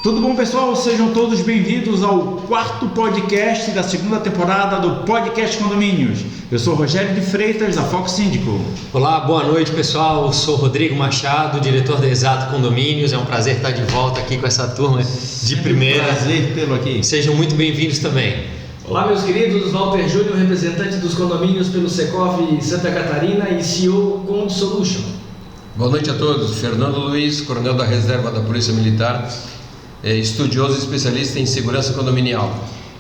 Tudo bom, pessoal? Sejam todos bem-vindos ao quarto podcast da segunda temporada do Podcast Condomínios. Eu sou Rogério de Freitas, da Fox Síndico. Olá, boa noite, pessoal. Eu sou Rodrigo Machado, diretor da Exato Condomínios. É um prazer estar de volta aqui com essa turma de primeira. Prazer tê-lo aqui. Sejam muito bem-vindos também. Olá, meus queridos, Walter Júnior, representante dos condomínios pelo Secov Santa Catarina e CEO Cond Solution. Boa noite a todos. Fernando Luiz, coronel da reserva da Polícia Militar, estudioso e especialista em segurança condominial.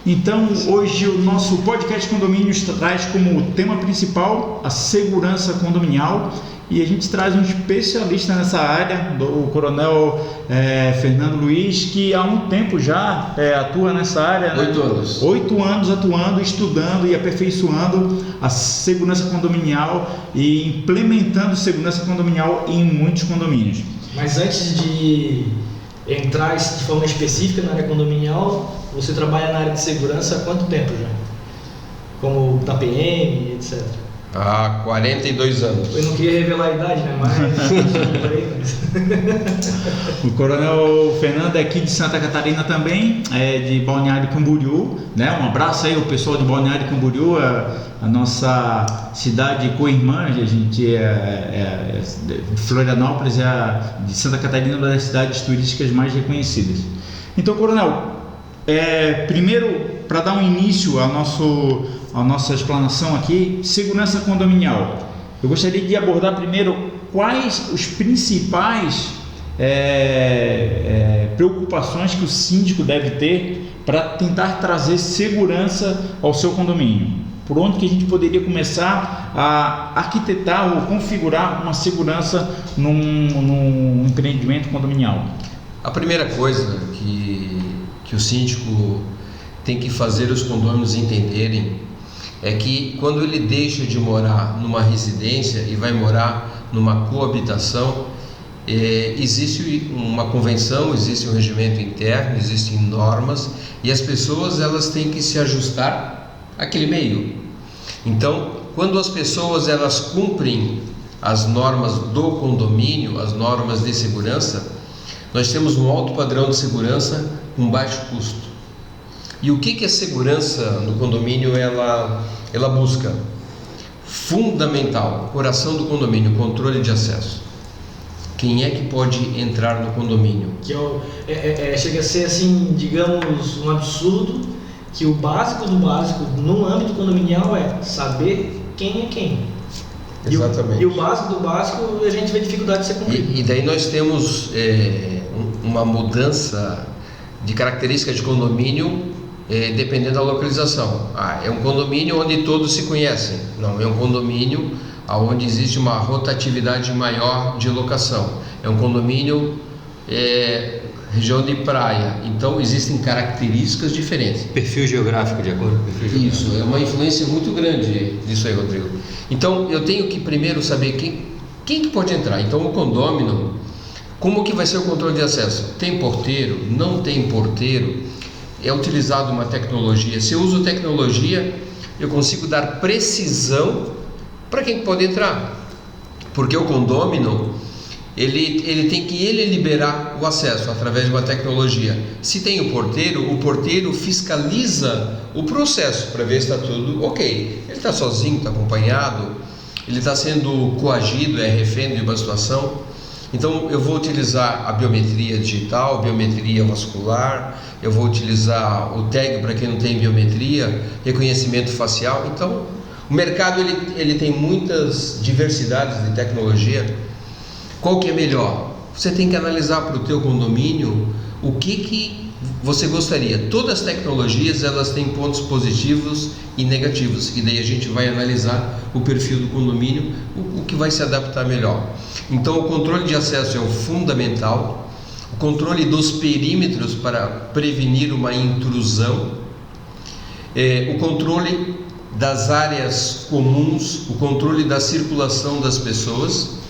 Então, hoje o nosso podcast Condomínios traz como tema principal a segurança condominial e a gente traz um especialista nessa área, o coronel Fernando Luiz, que há um tempo já atua nessa área. 8 anos. 8 anos atuando, estudando e aperfeiçoando a segurança condominial e implementando segurança condominial em muitos condomínios. Mas antes de entrar de forma específica na área condominial, você trabalha na área de segurança há quanto tempo já? Como da PM, etc. Há 42 anos. Eu não queria revelar a idade, né? Mas O coronel Fernando é aqui de Santa Catarina também, de Balneário Camboriú, né? Um abraço aí ao pessoal de Balneário Camboriú, a nossa cidade co-irmã. A gente Florianópolis de Santa Catarina, uma das cidades turísticas mais reconhecidas. Então, coronel, primeiro, para dar um início à nossa explanação aqui, segurança condominial, eu gostaria de abordar primeiro quais os principais preocupações que o síndico deve ter para tentar trazer segurança ao seu condomínio. Por onde que a gente poderia começar a arquitetar ou configurar uma segurança num empreendimento condominial? A primeira coisa que o síndico tem que fazer os condôminos entenderem é que quando ele deixa de morar numa residência e vai morar numa coabitação, existe uma convenção, existe um regimento interno, existem normas e as pessoas elas têm que se ajustar àquele meio. Então, quando as pessoas elas cumprem as normas do condomínio, as normas de segurança, nós temos um alto padrão de segurança com baixo custo. E o que a segurança no condomínio ela busca? Fundamental, coração do condomínio, controle de acesso. Quem é que pode entrar no condomínio? Que chega a ser assim, digamos, um absurdo, que o básico do básico no âmbito condominial é saber quem é quem. Exatamente. E o básico do básico a gente vê dificuldade de ser cumprido. E daí nós temos uma mudança de característica de condomínio dependendo da localização. É um condomínio onde todos se conhecem. Não, é um condomínio onde existe uma rotatividade maior de locação. É um condomínio região de praia. Então existem características diferentes. Perfil geográfico, de acordo com o perfil geográfico. Isso, é uma influência muito grande disso aí, Rodrigo. Então eu tenho que primeiro saber quem que pode entrar. Então o condômino, como que vai ser o controle de acesso? Tem porteiro? Não tem porteiro? É utilizado uma tecnologia? Se eu uso tecnologia, eu consigo dar precisão para quem pode entrar. Porque o condômino, ele tem que liberar o acesso através de uma tecnologia. Se tem o porteiro fiscaliza o processo para ver se está tudo ok. Ele está sozinho, está acompanhado, ele está sendo coagido, é refém de uma situação. Então eu vou utilizar a biometria digital, a biometria vascular, eu vou utilizar o tag para quem não tem biometria, reconhecimento facial. Então o mercado ele tem muitas diversidades de tecnologia. Qual que é melhor? Você tem que analisar para o teu condomínio o que você gostaria. Todas as tecnologias elas têm pontos positivos e negativos, e daí a gente vai analisar o perfil do condomínio, o que vai se adaptar melhor. Então o controle de acesso é o fundamental, o controle dos perímetros para prevenir uma intrusão, o controle das áreas comuns, o controle da circulação das pessoas,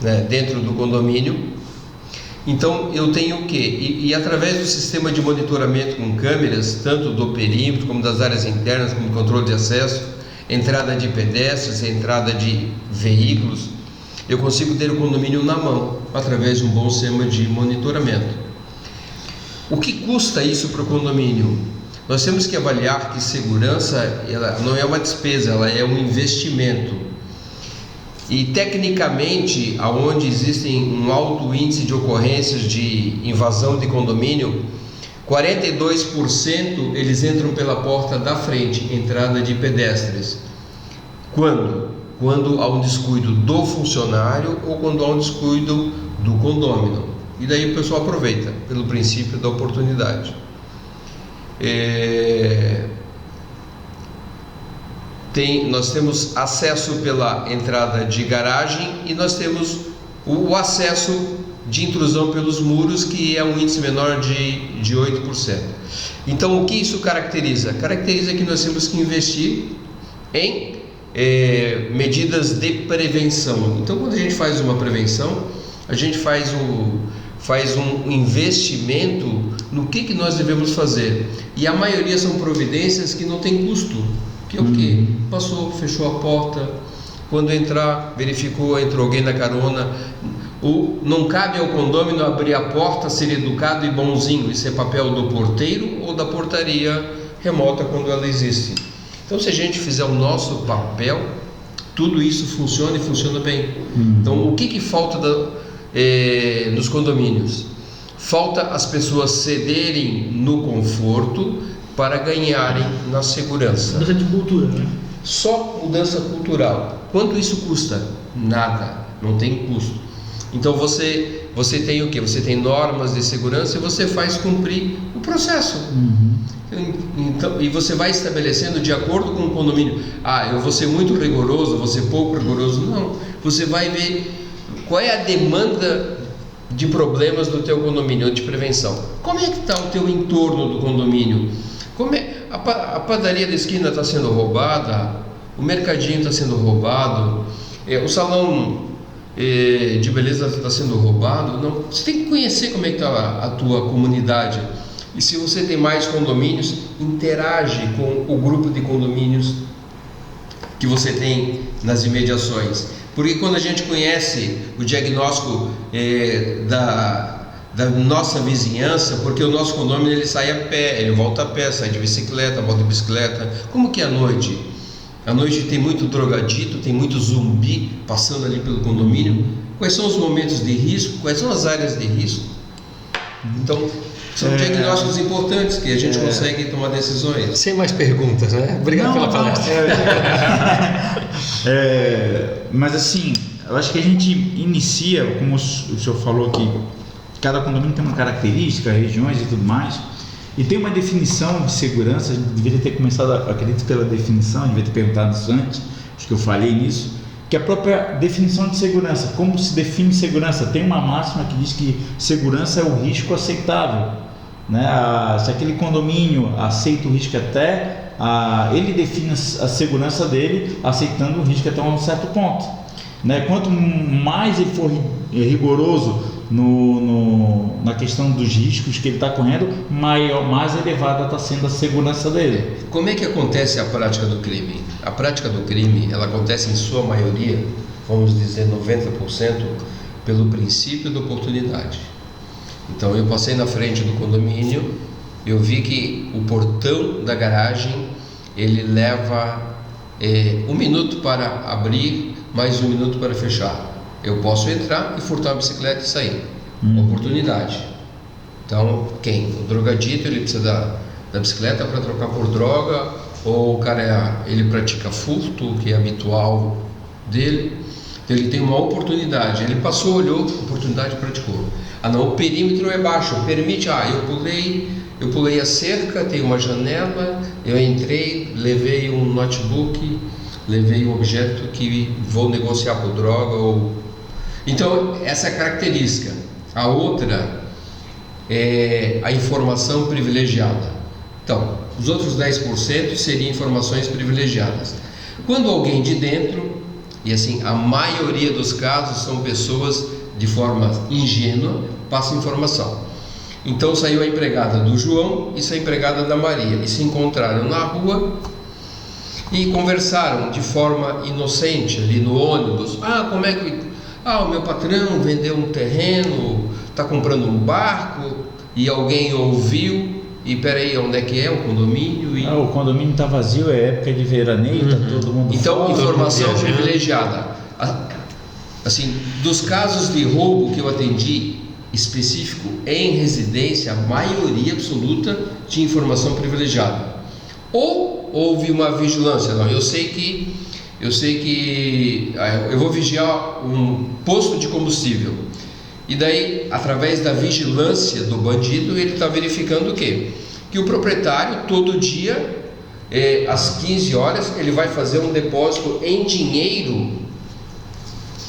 né, dentro do condomínio. Então eu tenho o quê? E através do sistema de monitoramento com câmeras, tanto do perímetro como das áreas internas, como controle de acesso, entrada de pedestres, entrada de veículos, eu consigo ter o condomínio na mão, através de um bom sistema de monitoramento. O que custa isso para o condomínio? Nós temos que avaliar que segurança ela não é uma despesa, ela é um investimento. E tecnicamente, aonde existem um alto índice de ocorrências de invasão de condomínio, 42% eles entram pela porta da frente, entrada de pedestres. Quando? Quando há um descuido do funcionário ou quando há um descuido do condômino. E daí o pessoal aproveita, pelo princípio da oportunidade. Nós temos acesso pela entrada de garagem e nós temos o acesso de intrusão pelos muros, que é um índice menor de 8%. Então, o que isso caracteriza? Caracteriza que nós temos que investir em medidas de prevenção. Então, quando a gente faz uma prevenção, a gente faz um investimento no que nós devemos fazer. E a maioria são providências que não tem custo. Que é o quê? Passou, fechou a porta, quando entrar, verificou, entrou alguém na carona. Não cabe ao condômino abrir a porta, ser educado e bonzinho. Isso é papel do porteiro ou da portaria remota quando ela existe. Então, se a gente fizer o nosso papel, tudo isso funciona e funciona bem. Então, o que falta nos condomínios? Falta as pessoas cederem no conforto para ganharem na segurança. Mudança de cultura, né? Só mudança cultural. Quanto isso custa? Nada, não tem custo. Então você tem o quê? Você tem normas de segurança e você faz cumprir o processo. Então, e você vai estabelecendo de acordo com o condomínio. Eu vou ser muito rigoroso, vou ser pouco rigoroso. Não, você vai ver qual é a demanda de problemas do teu condomínio, de prevenção. Como é que está o teu entorno do condomínio? A padaria da esquina está sendo roubada, o mercadinho está sendo roubado, o salão de beleza está sendo roubado. Não, você tem que conhecer como é que está a tua comunidade. E se você tem mais condomínios, interage com o grupo de condomínios que você tem nas imediações. Porque quando a gente conhece o diagnóstico da nossa vizinhança, porque o nosso condomínio ele sai a pé, ele volta a pé, sai de bicicleta, volta de bicicleta. Como que é à noite? À noite tem muito drogadito, tem muito zumbi passando ali pelo condomínio. Quais são os momentos de risco? Quais são as áreas de risco? Então, são diagnósticos importantes que a gente consegue tomar decisões. Sem mais perguntas, né? Obrigado pela palestra. Mas assim, eu acho que a gente inicia, como o senhor falou que cada condomínio tem uma característica, regiões e tudo mais, e tem uma definição de segurança. A gente deveria ter começado, acredito, pela definição, devia ter perguntado isso antes, acho que eu falhei nisso, que a própria definição de segurança, como se define segurança. Tem uma máxima que diz que segurança é o risco aceitável, né? Se aquele condomínio aceita o risco até, ele define a segurança dele aceitando o risco até um certo ponto, né? Quanto mais ele for rigoroso na questão dos riscos que ele está correndo, mais elevada está sendo a segurança dele. Como é que acontece a prática do crime? A prática do crime, ela acontece em sua maioria, vamos dizer 90%, pelo princípio da oportunidade. Então eu passei na frente do condomínio, eu vi que o portão da garagem ele leva 1 minuto para abrir, mais 1 minuto para fechar. Eu posso entrar e furtar a bicicleta e sair. Oportunidade. Então, o drogadito, ele precisa da bicicleta para trocar por droga, ou o cara ele pratica furto, que é habitual dele. Então, ele tem uma oportunidade. Ele passou, olhou, oportunidade, praticou. Não, o perímetro é baixo, permite. Eu pulei a cerca, tem uma janela, eu entrei, levei um notebook, levei um objeto que vou negociar por droga. Então, essa é a característica. A outra é a informação privilegiada. Então, os outros 10% seriam informações privilegiadas. Quando alguém de dentro, e assim, a maioria dos casos são pessoas de forma ingênua, passam informação. Então, saiu a empregada do João e saiu a empregada da Maria, e se encontraram na rua e conversaram de forma inocente ali no ônibus. Como é que... o meu patrão vendeu um terreno, está comprando um barco, e alguém ouviu e peraí, onde é que é o condomínio? E... o condomínio está vazio, é época de veraneio, tá todo mundo Então, fora. informação privilegiada. Assim, dos casos de roubo que eu atendi específico em residência, a maioria absoluta tinha informação privilegiada. Ou houve uma vigilância, não, eu sei que eu vou vigiar um posto de combustível. E daí, através da vigilância do bandido, ele está verificando o quê? Que o proprietário, todo dia, às 15 horas, ele vai fazer um depósito em dinheiro.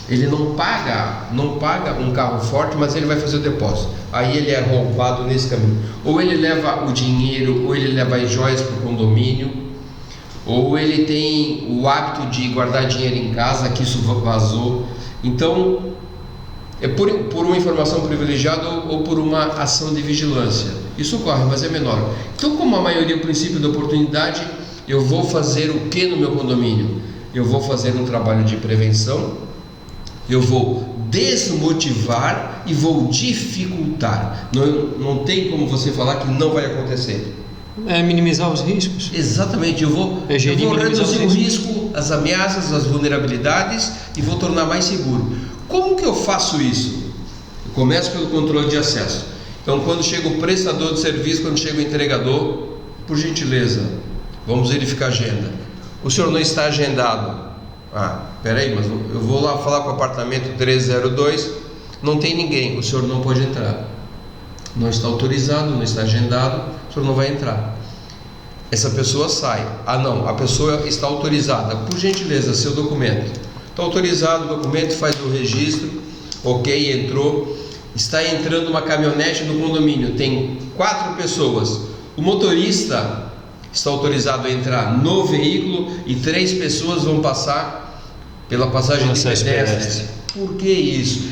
Ele não paga um carro forte, mas ele vai fazer o depósito. Aí ele é roubado nesse caminho. Ou ele leva o dinheiro, ou ele leva as joias para o condomínio, ou ele tem o hábito de guardar dinheiro em casa, que isso vazou. Então, é por uma informação privilegiada ou por uma ação de vigilância. Isso ocorre, mas é menor. Então, como a maioria é o princípio da oportunidade, eu vou fazer o que no meu condomínio? Eu vou fazer um trabalho de prevenção, eu vou desmotivar e vou dificultar. Não tem como você falar que não vai acontecer. É minimizar os riscos. Exatamente, eu vou reduzir o risco, as ameaças, as vulnerabilidades e vou tornar mais seguro. Como que eu faço isso? Eu começo pelo controle de acesso. Então, quando chega o prestador de serviço, quando chega o entregador, por gentileza, vamos verificar a agenda. O senhor não está agendado. Peraí, mas eu vou lá falar com o apartamento 302, não tem ninguém, o senhor não pode entrar. Não está autorizado, não está agendado, o senhor não vai entrar. Essa pessoa sai. Não, a pessoa está autorizada. Por gentileza, seu documento. Está autorizado o documento, faz o registro, ok, entrou. Está entrando uma caminhonete no condomínio, tem 4 pessoas. O motorista está autorizado a entrar no veículo e 3 pessoas vão passar pela passagem de pedestres. Por que isso?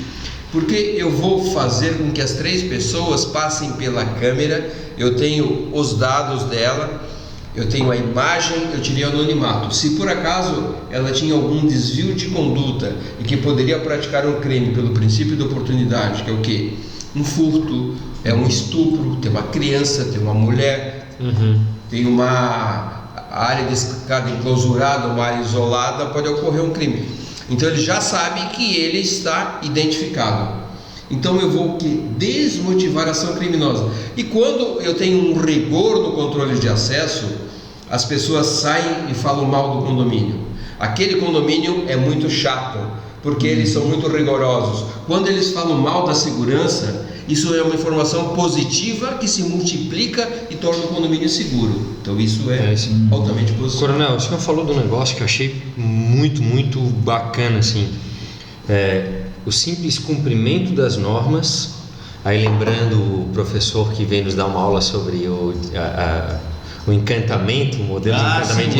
Porque eu vou fazer com que as 3 pessoas passem pela câmera, eu tenho os dados dela, eu tenho a imagem, eu tirei o anonimato. Se por acaso ela tinha algum desvio de conduta e que poderia praticar um crime pelo princípio da oportunidade, que é o quê? Um furto, um estupro, tem uma criança, tem uma mulher, tem uma área de escada enclausurada, uma área isolada, pode ocorrer um crime. Então ele já sabe que ele está identificado. Então eu vou desmotivar a ação criminosa. E quando eu tenho um rigor no controle de acesso, as pessoas saem e falam mal do condomínio. Aquele condomínio é muito chato, porque eles são muito rigorosos. Quando eles falam mal da segurança, isso é uma informação positiva que se multiplica e torna o condomínio seguro. Então isso é altamente positivo. Coronel, o senhor falou de um negócio que eu achei muito, muito bacana, assim. O simples cumprimento das normas. Aí lembrando o professor que vem nos dar uma aula sobre o encantamento, o modelo de encantamento. Sim,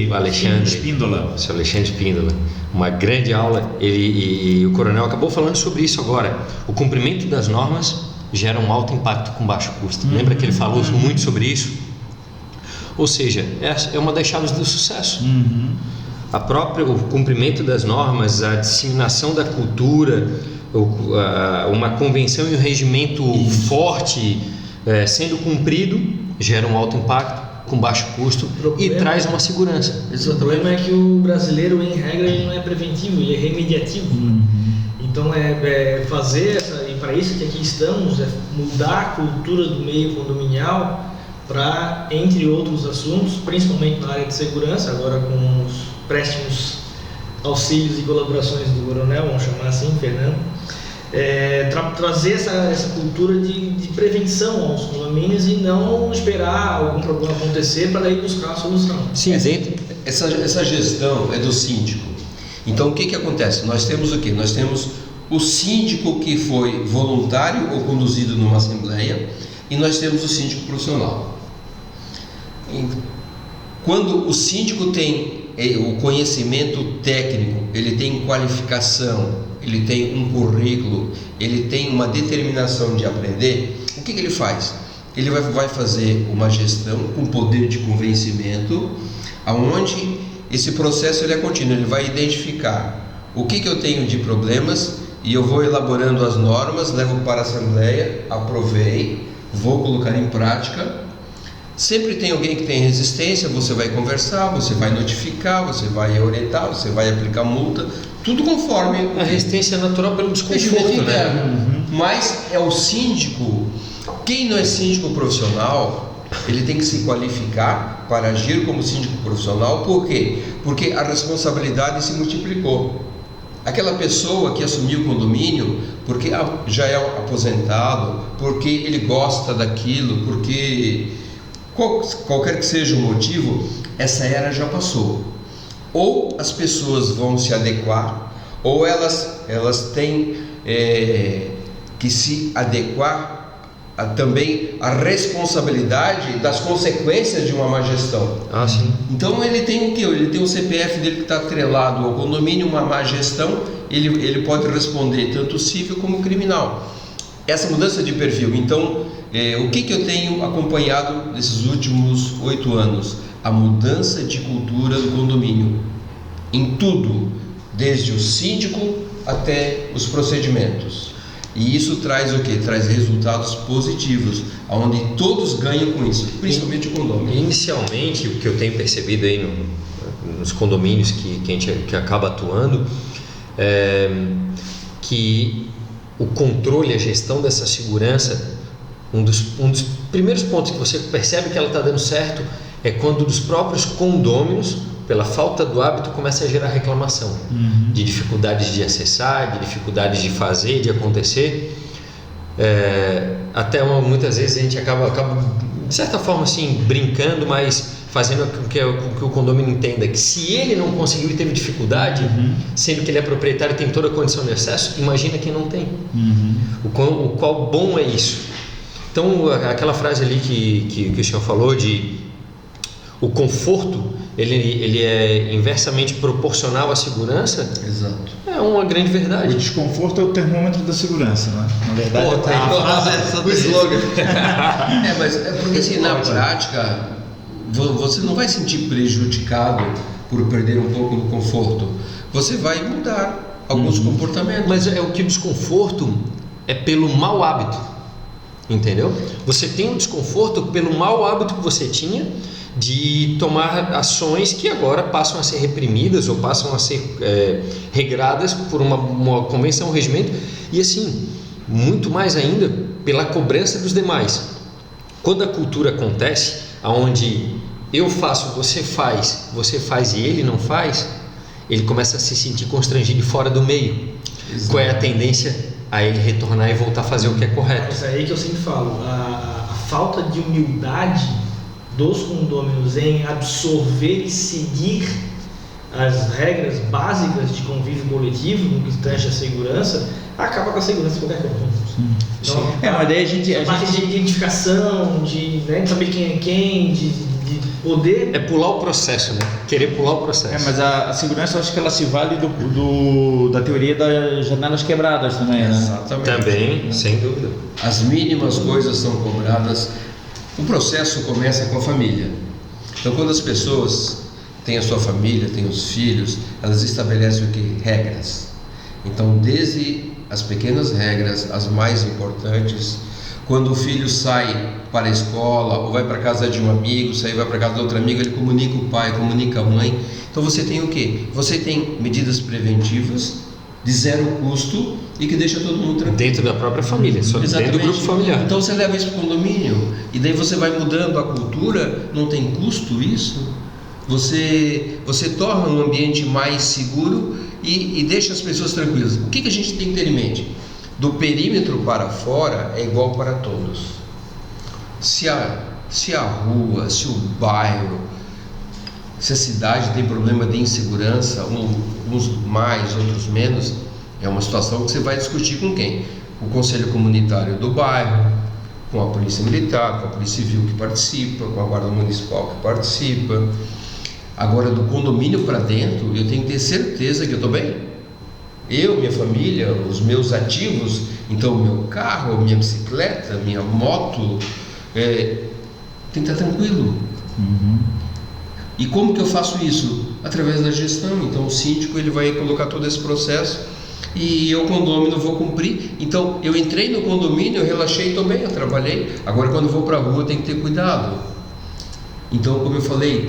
o Alexandre Espíndola. O senhor Alexandre Espíndola. Uma grande aula. E o coronel acabou falando sobre isso agora. O cumprimento das normas gera um alto impacto com baixo custo. Lembra que ele falou muito sobre isso? Ou seja, é uma das chaves do sucesso. O cumprimento das normas, a disseminação da cultura, uma convenção e um regimento forte sendo cumprido, gera um alto impacto com baixo custo e traz uma segurança. O problema é que o brasileiro, em regra, ele não é preventivo, ele é remediativo. Então fazer e para isso que aqui estamos, é mudar a cultura do meio condominial para, entre outros assuntos, principalmente na área de segurança, agora com os préstimos, auxílios e colaborações do coronel, vamos chamar assim, Fernando, trazer essa cultura de prevenção aos condomínios e não esperar algum problema acontecer para ir buscar a solução. Sim, essa gestão é do síndico. Então o que acontece? Nós temos o quê? Nós temos o síndico que foi voluntário ou conduzido numa assembleia e nós temos o síndico profissional. Quando o síndico tem o conhecimento técnico, ele tem qualificação, ele tem um currículo, ele tem uma determinação de aprender, o que ele faz? Ele vai fazer uma gestão com poder de convencimento, aonde esse processo ele é contínuo, ele vai identificar o que eu tenho de problemas e eu vou elaborando as normas, levo para a Assembleia, aprovei, vou colocar em prática. Sempre tem alguém que tem resistência, você vai conversar, você vai notificar, você vai orientar, você vai aplicar multa, tudo conforme A resistência é natural pelo desconforto, né? Mas é o síndico, quem não é síndico profissional, ele tem que se qualificar para agir como síndico profissional. Por quê? Porque a responsabilidade se multiplicou. Aquela pessoa que assumiu o condomínio porque já é aposentado, porque ele gosta daquilo, porque qualquer que seja o motivo, essa era já passou. Ou as pessoas vão se adequar, ou elas têm que se adequar também à responsabilidade das consequências de uma má gestão. Ah, sim. Então ele tem o quê? Ele tem o CPF dele que está atrelado ao condomínio, uma má gestão, ele pode responder tanto civil como criminal. Essa mudança de perfil, então, o que eu tenho acompanhado nesses últimos 8 anos? A mudança de cultura do condomínio, em tudo, desde o síndico até os procedimentos. E isso traz o quê? Traz resultados positivos, onde todos ganham com isso, principalmente o condomínio. Inicialmente, o que eu tenho percebido aí nos condomínios que a gente acaba atuando, é que o controle, a gestão dessa segurança, um dos primeiros pontos que você percebe que ela está dando certo é quando dos próprios condôminos, pela falta do hábito, começa a gerar reclamação de dificuldades de acessar, de dificuldades de fazer, de acontecer. Até muitas vezes a gente acaba de certa forma assim brincando, mas fazendo com que o condomínio entenda que se ele não conseguiu e teve dificuldade, sendo que ele é proprietário e tem toda a condição de acesso, imagina quem não tem. O qual bom é isso. Então aquela frase ali que o senhor falou de o conforto, ele é inversamente proporcional à segurança. Exato. É uma grande verdade. O desconforto é o termômetro da segurança, né? Na verdade, O slogan. Mas é porque assim, na prática, você não vai se sentir prejudicado por perder um pouco do conforto. Você vai mudar alguns comportamentos. Mas é o que o desconforto é pelo mau hábito, entendeu? Você tem um desconforto pelo mau hábito que você tinha de tomar ações que agora passam a ser reprimidas ou passam a ser regradas por uma convenção, um regimento, e assim, muito mais ainda pela cobrança dos demais. Quando a cultura acontece, onde eu faço, você faz e ele não faz, ele começa a se sentir constrangido e fora do meio. Exato. Qual é a tendência? A ele retornar e voltar a fazer o que é correto. Isso aí que eu sempre falo, a falta de humildade dos condôminos em absorver e seguir as regras básicas de convívio coletivo no que tange a segurança, acaba com a segurança de qualquer coisa. Então, mas daí a parte de identificação, de saber quem é quem, de poder... É pular o processo, né? Querer pular o processo. Mas a segurança, eu acho que ela se vale da teoria das janelas quebradas também, né? Exatamente. Também, sem dúvida. As mínimas coisas são cobradas. O processo começa com a família. Então, quando as pessoas têm a sua família, têm os filhos, elas estabelecem o que? Regras. Então, desde as pequenas regras, as mais importantes, quando o filho sai para a escola ou vai para a casa de um amigo, vai para a casa de outro amigo, ele comunica o pai, comunica a mãe. Então, você tem o quê? Você tem medidas preventivas de zero custo e que deixa todo mundo tranquilo. Dentro da própria família, só dentro do grupo familiar. Então você leva isso para o condomínio e daí você vai mudando a cultura, não tem custo isso. Você torna um ambiente mais seguro e deixa as pessoas tranquilas. O que a gente tem que ter em mente? Do perímetro para fora é igual para todos. Se a rua, se o bairro, se a cidade tem problema de insegurança, uns mais, outros menos, é uma situação que você vai discutir com quem? O conselho comunitário do bairro, com a polícia militar, com a polícia civil que participa, com a guarda municipal que participa. Agora, do condomínio para dentro, eu tenho que ter certeza que eu estou bem. Eu, minha família, os meus ativos, então meu carro, minha bicicleta, minha moto, tem que estar tranquilo. E E como que eu faço isso? Através da gestão. Então o síndico ele vai colocar todo esse processo e eu condômino vou cumprir. Então eu entrei no condomínio, eu relaxei, estou bem, eu trabalhei. Agora quando eu vou para a rua eu tenho que ter cuidado. Então, como eu falei,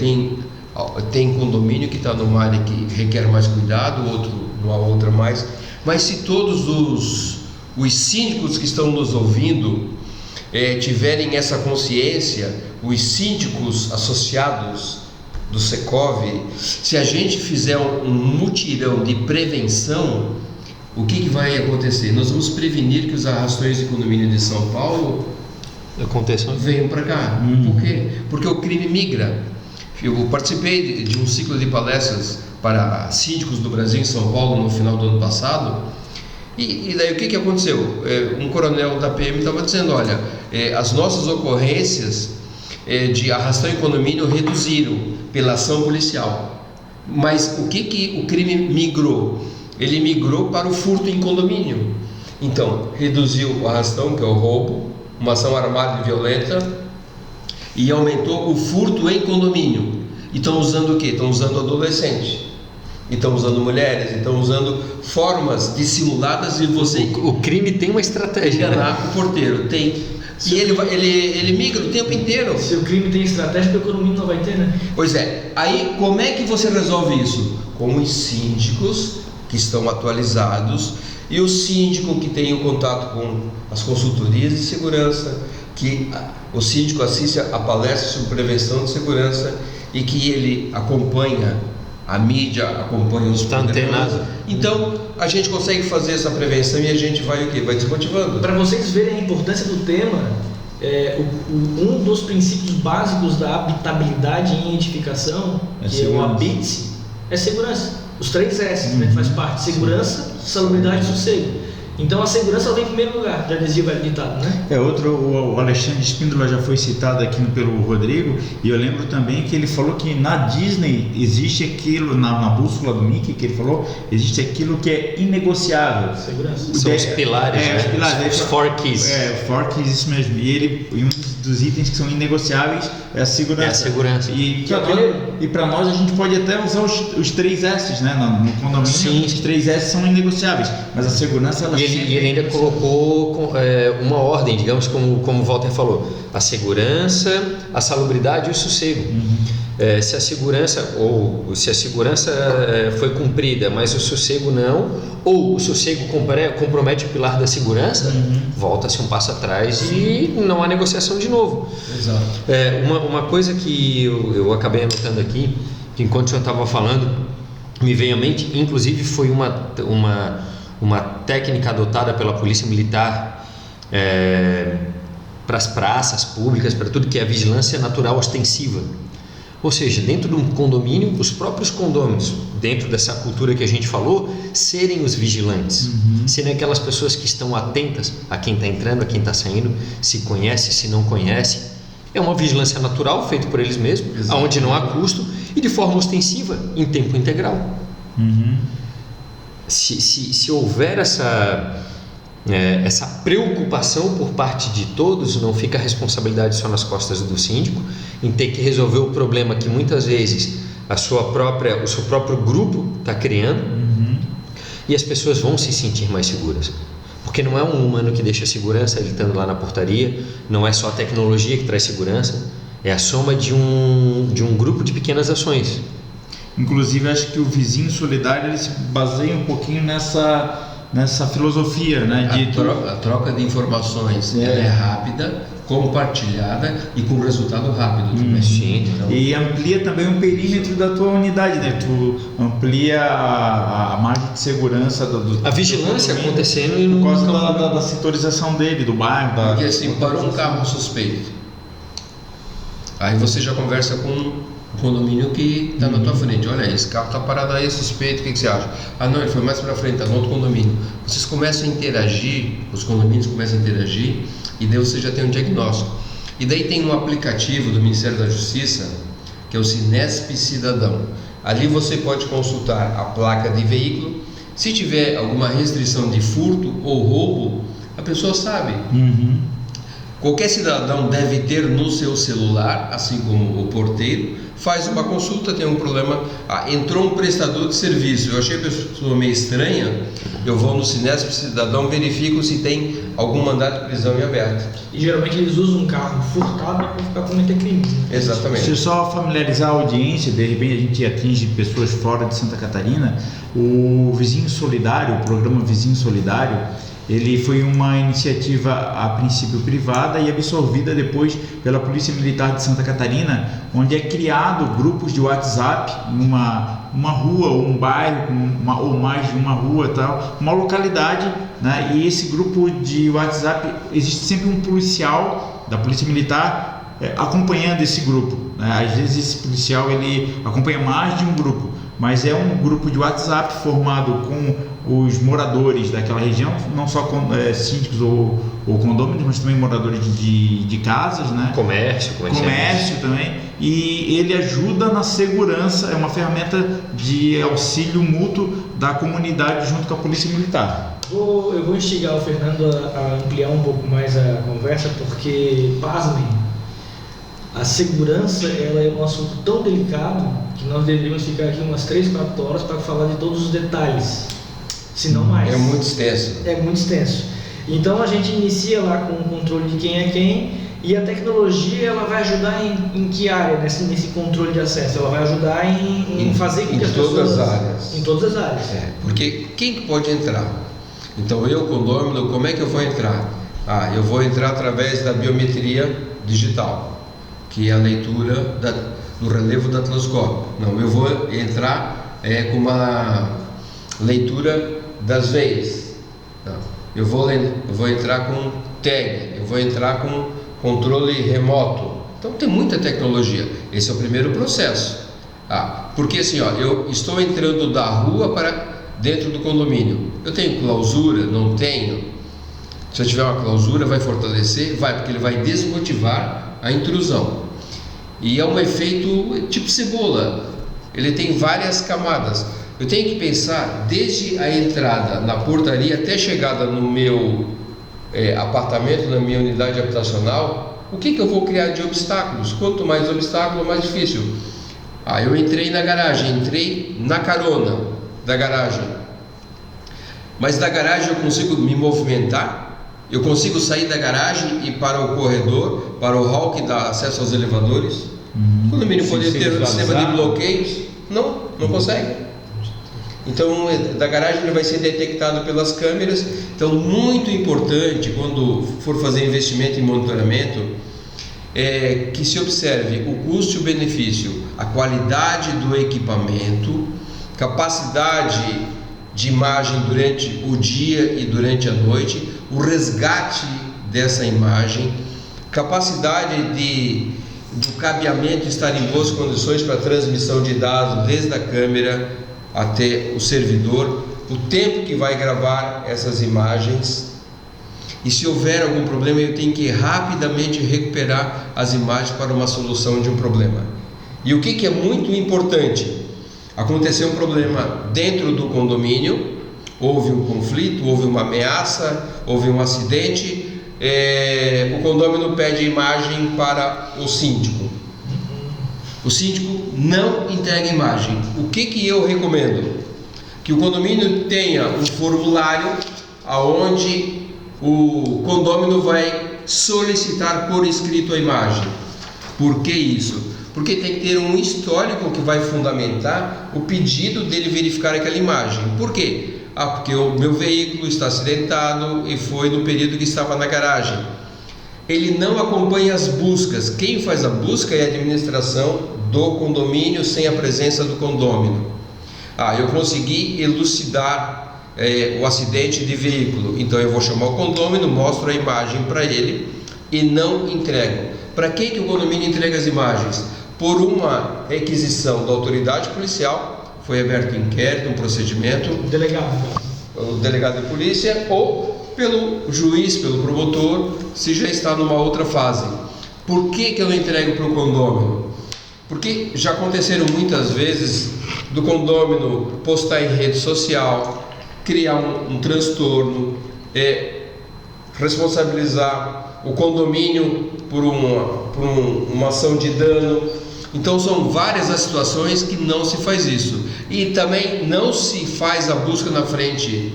tem condomínio que está numa área que requer mais cuidado, outro numa outra mais. Mas se todos os síndicos que estão nos ouvindo tiverem essa consciência, os síndicos associados do Secov, se a gente fizer um mutirão de prevenção, o que vai acontecer? Nós vamos prevenir que os arrastões de condomínio de São Paulo venham para cá. Por quê? Porque o crime migra. Eu participei de um ciclo de palestras para síndicos do Brasil em São Paulo no final do ano passado, e daí o que aconteceu? Um coronel da PM estava dizendo, olha, as nossas ocorrências de arrastão em condomínio reduziram pela ação policial, mas o que o crime migrou? Ele migrou para o furto em condomínio. Então reduziu o arrastão, que é o roubo, uma ação armada e violenta, e aumentou o furto em condomínio. E estão usando o quê? Estão usando adolescente, estão usando mulheres, estão usando formas dissimuladas de você... O crime tem uma estratégia, enganar, né? O porteiro tem. E ele migra o tempo inteiro. Se o crime tem estratégia, o condomínio não vai ter, né? Pois é. Aí como é que você resolve isso? Com os síndicos que estão atualizados, e o síndico que tem o contato com as consultorias de segurança, que o síndico assiste a palestras sobre prevenção de segurança e que ele acompanha a mídia, acompanha os programas. Então a gente consegue fazer essa prevenção e a gente vai o quê? Vai desmotivando. Para vocês verem a importância do tema, um dos princípios básicos da habitabilidade em edificação, que é o HABIT, é segurança. Os 3 S, né, faz parte: segurança, salubridade e sossego. Então a segurança vem em primeiro lugar, já dizia o velho ditado, né? O Alexandre Espíndola já foi citado aqui pelo Rodrigo, e eu lembro também que ele falou que na Disney existe aquilo, na bússola do Mickey, que ele falou, existe aquilo que é inegociável. Segurança. São os pilares, né? Os pilares. Os 4 keys. 4 keys, isso mesmo. E um dos itens que são inegociáveis é a segurança. É a segurança. E para nós a gente pode até usar os 3 S's, né? No condomínio, sim. Os 3 S's são inegociáveis, mas a segurança ela E ele ainda colocou uma ordem, digamos, como o Walter falou: a segurança, a salubridade e o sossego. Se a segurança foi cumprida, mas o sossego não, ou o sossego compromete o pilar da segurança, volta-se um passo atrás e não há negociação de novo. Exato. Uma coisa que eu acabei anotando aqui, que enquanto o senhor estava falando, me veio à mente, inclusive foi uma técnica adotada pela Polícia Militar para as praças públicas, para tudo que é vigilância natural ostensiva. Ou seja, dentro de um condomínio, os próprios condôminos, dentro dessa cultura que a gente falou, serem os vigilantes, serem aquelas pessoas que estão atentas a quem está entrando, a quem está saindo, se conhece, se não conhece. É uma vigilância natural feita por eles mesmos, onde não há custo, e de forma ostensiva, em tempo integral. Se houver essa preocupação por parte de todos, não fica a responsabilidade só nas costas do síndico em ter que resolver o problema que muitas vezes o seu próprio grupo está criando, e as pessoas vão se sentir mais seguras, porque não é um humano que deixa segurança gritando lá na portaria, não é só a tecnologia que traz segurança, é a soma de um grupo de pequenas ações. Inclusive, acho que o vizinho solidário ele se baseia um pouquinho nessa filosofia, né? A troca de informações ela é rápida, compartilhada e com resultado rápido também. Sim. Então, e amplia também o perímetro da tua unidade, né? Tu amplia a margem de segurança a vigilância acontecendo e por causa da setorização dele, do bairro. Porque assim, parou um carro suspeito, aí você já conversa com o condomínio que está na tua frente. Olha, esse carro está parado aí, suspeito, o que você acha? Ah não, ele foi mais para frente, está no outro condomínio. Vocês começam a interagir, os condomínios começam a interagir, e daí você já tem um diagnóstico. E daí tem um aplicativo do Ministério da Justiça, que é o Sinesp Cidadão. Ali você pode consultar a placa de veículo. Se tiver alguma restrição de furto ou roubo, a pessoa sabe. Qualquer cidadão deve ter no seu celular, assim como o porteiro, faz uma consulta, tem um problema, entrou um prestador de serviço, eu achei a pessoa meio estranha, eu vou no Cinesp Cidadão, verifico se tem algum mandado de prisão em aberto. E geralmente eles usam um carro furtado para cometer crimes. Né? Exatamente. Deixa eu só familiarizar a audiência, de repente a gente atinge pessoas fora de Santa Catarina. O Vizinho Solidário, o programa Vizinho Solidário, ele foi uma iniciativa a princípio privada e absorvida depois pela Polícia Militar de Santa Catarina, onde é criado grupos de WhatsApp em uma rua ou um bairro, ou mais de uma rua, tal, uma localidade, né? E esse grupo de WhatsApp, existe sempre um policial da Polícia Militar acompanhando esse grupo, né? Às vezes esse policial ele acompanha mais de um grupo, mas é um grupo de WhatsApp formado com os moradores daquela região, não só síndicos ou condôminos, mas também moradores de casas, né? Comércio Também, e ele ajuda na segurança, é uma ferramenta de auxílio mútuo da comunidade junto com a Polícia Militar. Eu vou instigar o Fernando a ampliar um pouco mais a conversa, porque, pasmem, a segurança ela é um assunto tão delicado que nós deveríamos ficar aqui umas 3, 4 horas para falar de todos os detalhes, se não mais. É muito extenso. É muito extenso. Então a gente inicia lá com o controle de quem é quem, e a tecnologia ela vai ajudar em que área nesse controle de acesso? Ela vai ajudar em fazer com que as pessoas... Em todas as áreas. Em todas as áreas. Porque quem que pode entrar? Então eu, condômino, como é que eu vou entrar? Eu vou entrar através da biometria digital, que é a leitura do relevo datiloscópico. Não, eu vou entrar com uma leitura das veias. Não, eu vou entrar com tag, eu vou entrar com controle remoto. Então tem muita tecnologia. Esse é o primeiro processo. Porque assim, eu estou entrando da rua para dentro do condomínio. Eu tenho clausura? Não tenho. Se eu tiver uma clausura, vai fortalecer? Vai, porque ele vai desmotivar a intrusão. E é um efeito tipo cebola. Ele tem várias camadas. Eu tenho que pensar desde a entrada na portaria até a chegada no meu apartamento, na minha unidade habitacional, o que eu vou criar de obstáculos? Quanto mais obstáculo, mais difícil. Eu entrei na garagem, entrei na carona da garagem. Mas da garagem eu consigo me movimentar? Eu consigo sair da garagem e ir para o corredor, para o hall que dá acesso aos elevadores? O condomínio pode ter um sistema de bloqueios? Não consegue. Então, da garagem ele vai ser detectado pelas câmeras. Então, muito importante quando for fazer investimento em monitoramento é que se observe o custo e o benefício, a qualidade do equipamento, capacidade de imagem durante o dia e durante a noite, o resgate dessa imagem, capacidade do cabeamento estar em boas condições para transmissão de dados desde a câmera até o servidor, o tempo que vai gravar essas imagens, e se houver algum problema eu tenho que rapidamente recuperar as imagens para uma solução de um problema. E o que é muito importante? Aconteceu um problema dentro do condomínio, houve um conflito, houve uma ameaça, houve um acidente, o condomínio pede imagem para o síndico. O síndico não entrega imagem. O que eu recomendo? Que o condomínio tenha um formulário onde o condomínio vai solicitar por escrito a imagem. Por que isso? Porque tem que ter um histórico que vai fundamentar o pedido dele verificar aquela imagem. Por quê? Porque o meu veículo está acidentado e foi no período que estava na garagem. Ele não acompanha as buscas. Quem faz a busca é a administração do condomínio sem a presença do condômino. Eu consegui elucidar o acidente de veículo, então eu vou chamar o condômino, mostro a imagem para ele e não entrego. Para que o condomínio entrega as imagens? Por uma requisição da autoridade policial, foi aberto inquérito, um procedimento. O delegado de polícia ou pelo juiz, pelo promotor, se já está numa outra fase. Por que eu não entrego para o condômino? Porque já aconteceram muitas vezes do condômino postar em rede social, criar um transtorno, responsabilizar o condomínio por uma ação de dano. Então são várias as situações que não se faz isso. E também não se faz a busca na frente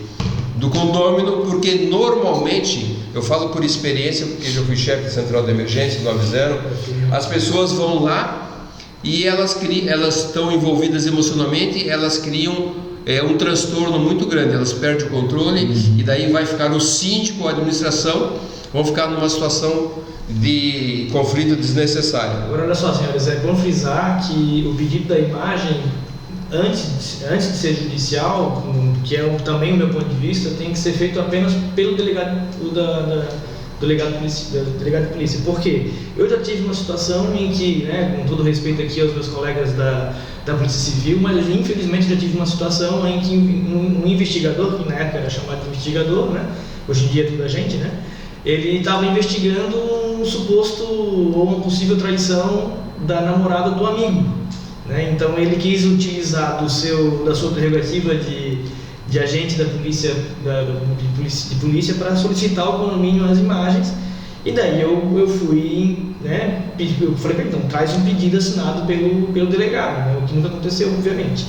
do condômino, porque normalmente, eu falo por experiência, porque já fui chefe de central de emergência 90, as pessoas vão lá e elas estão envolvidas emocionalmente, elas criam um transtorno muito grande, elas perdem o controle e daí vai ficar o síndico, a administração, vão ficar numa situação de conflito desnecessário. Agora, olha só, senhores, é bom frisar que o pedido da imagem, antes de ser judicial, que é também o meu ponto de vista, tem que ser feito apenas pelo delegado de polícia. Por quê? Eu já tive uma situação em que, com todo respeito aqui aos meus colegas da Polícia Civil, mas eu, infelizmente já tive uma situação em que um investigador, que na época era chamado de investigador, hoje em dia é tudo a gente, ele estava investigando um suposto ou uma possível traição da namorada do amigo. Então ele quis utilizar da sua prerrogativa de agente da polícia, de polícia para solicitar ao condomínio as imagens, e daí eu fui, eu falei para ele, então traz um pedido assinado pelo delegado, o que nunca aconteceu, obviamente.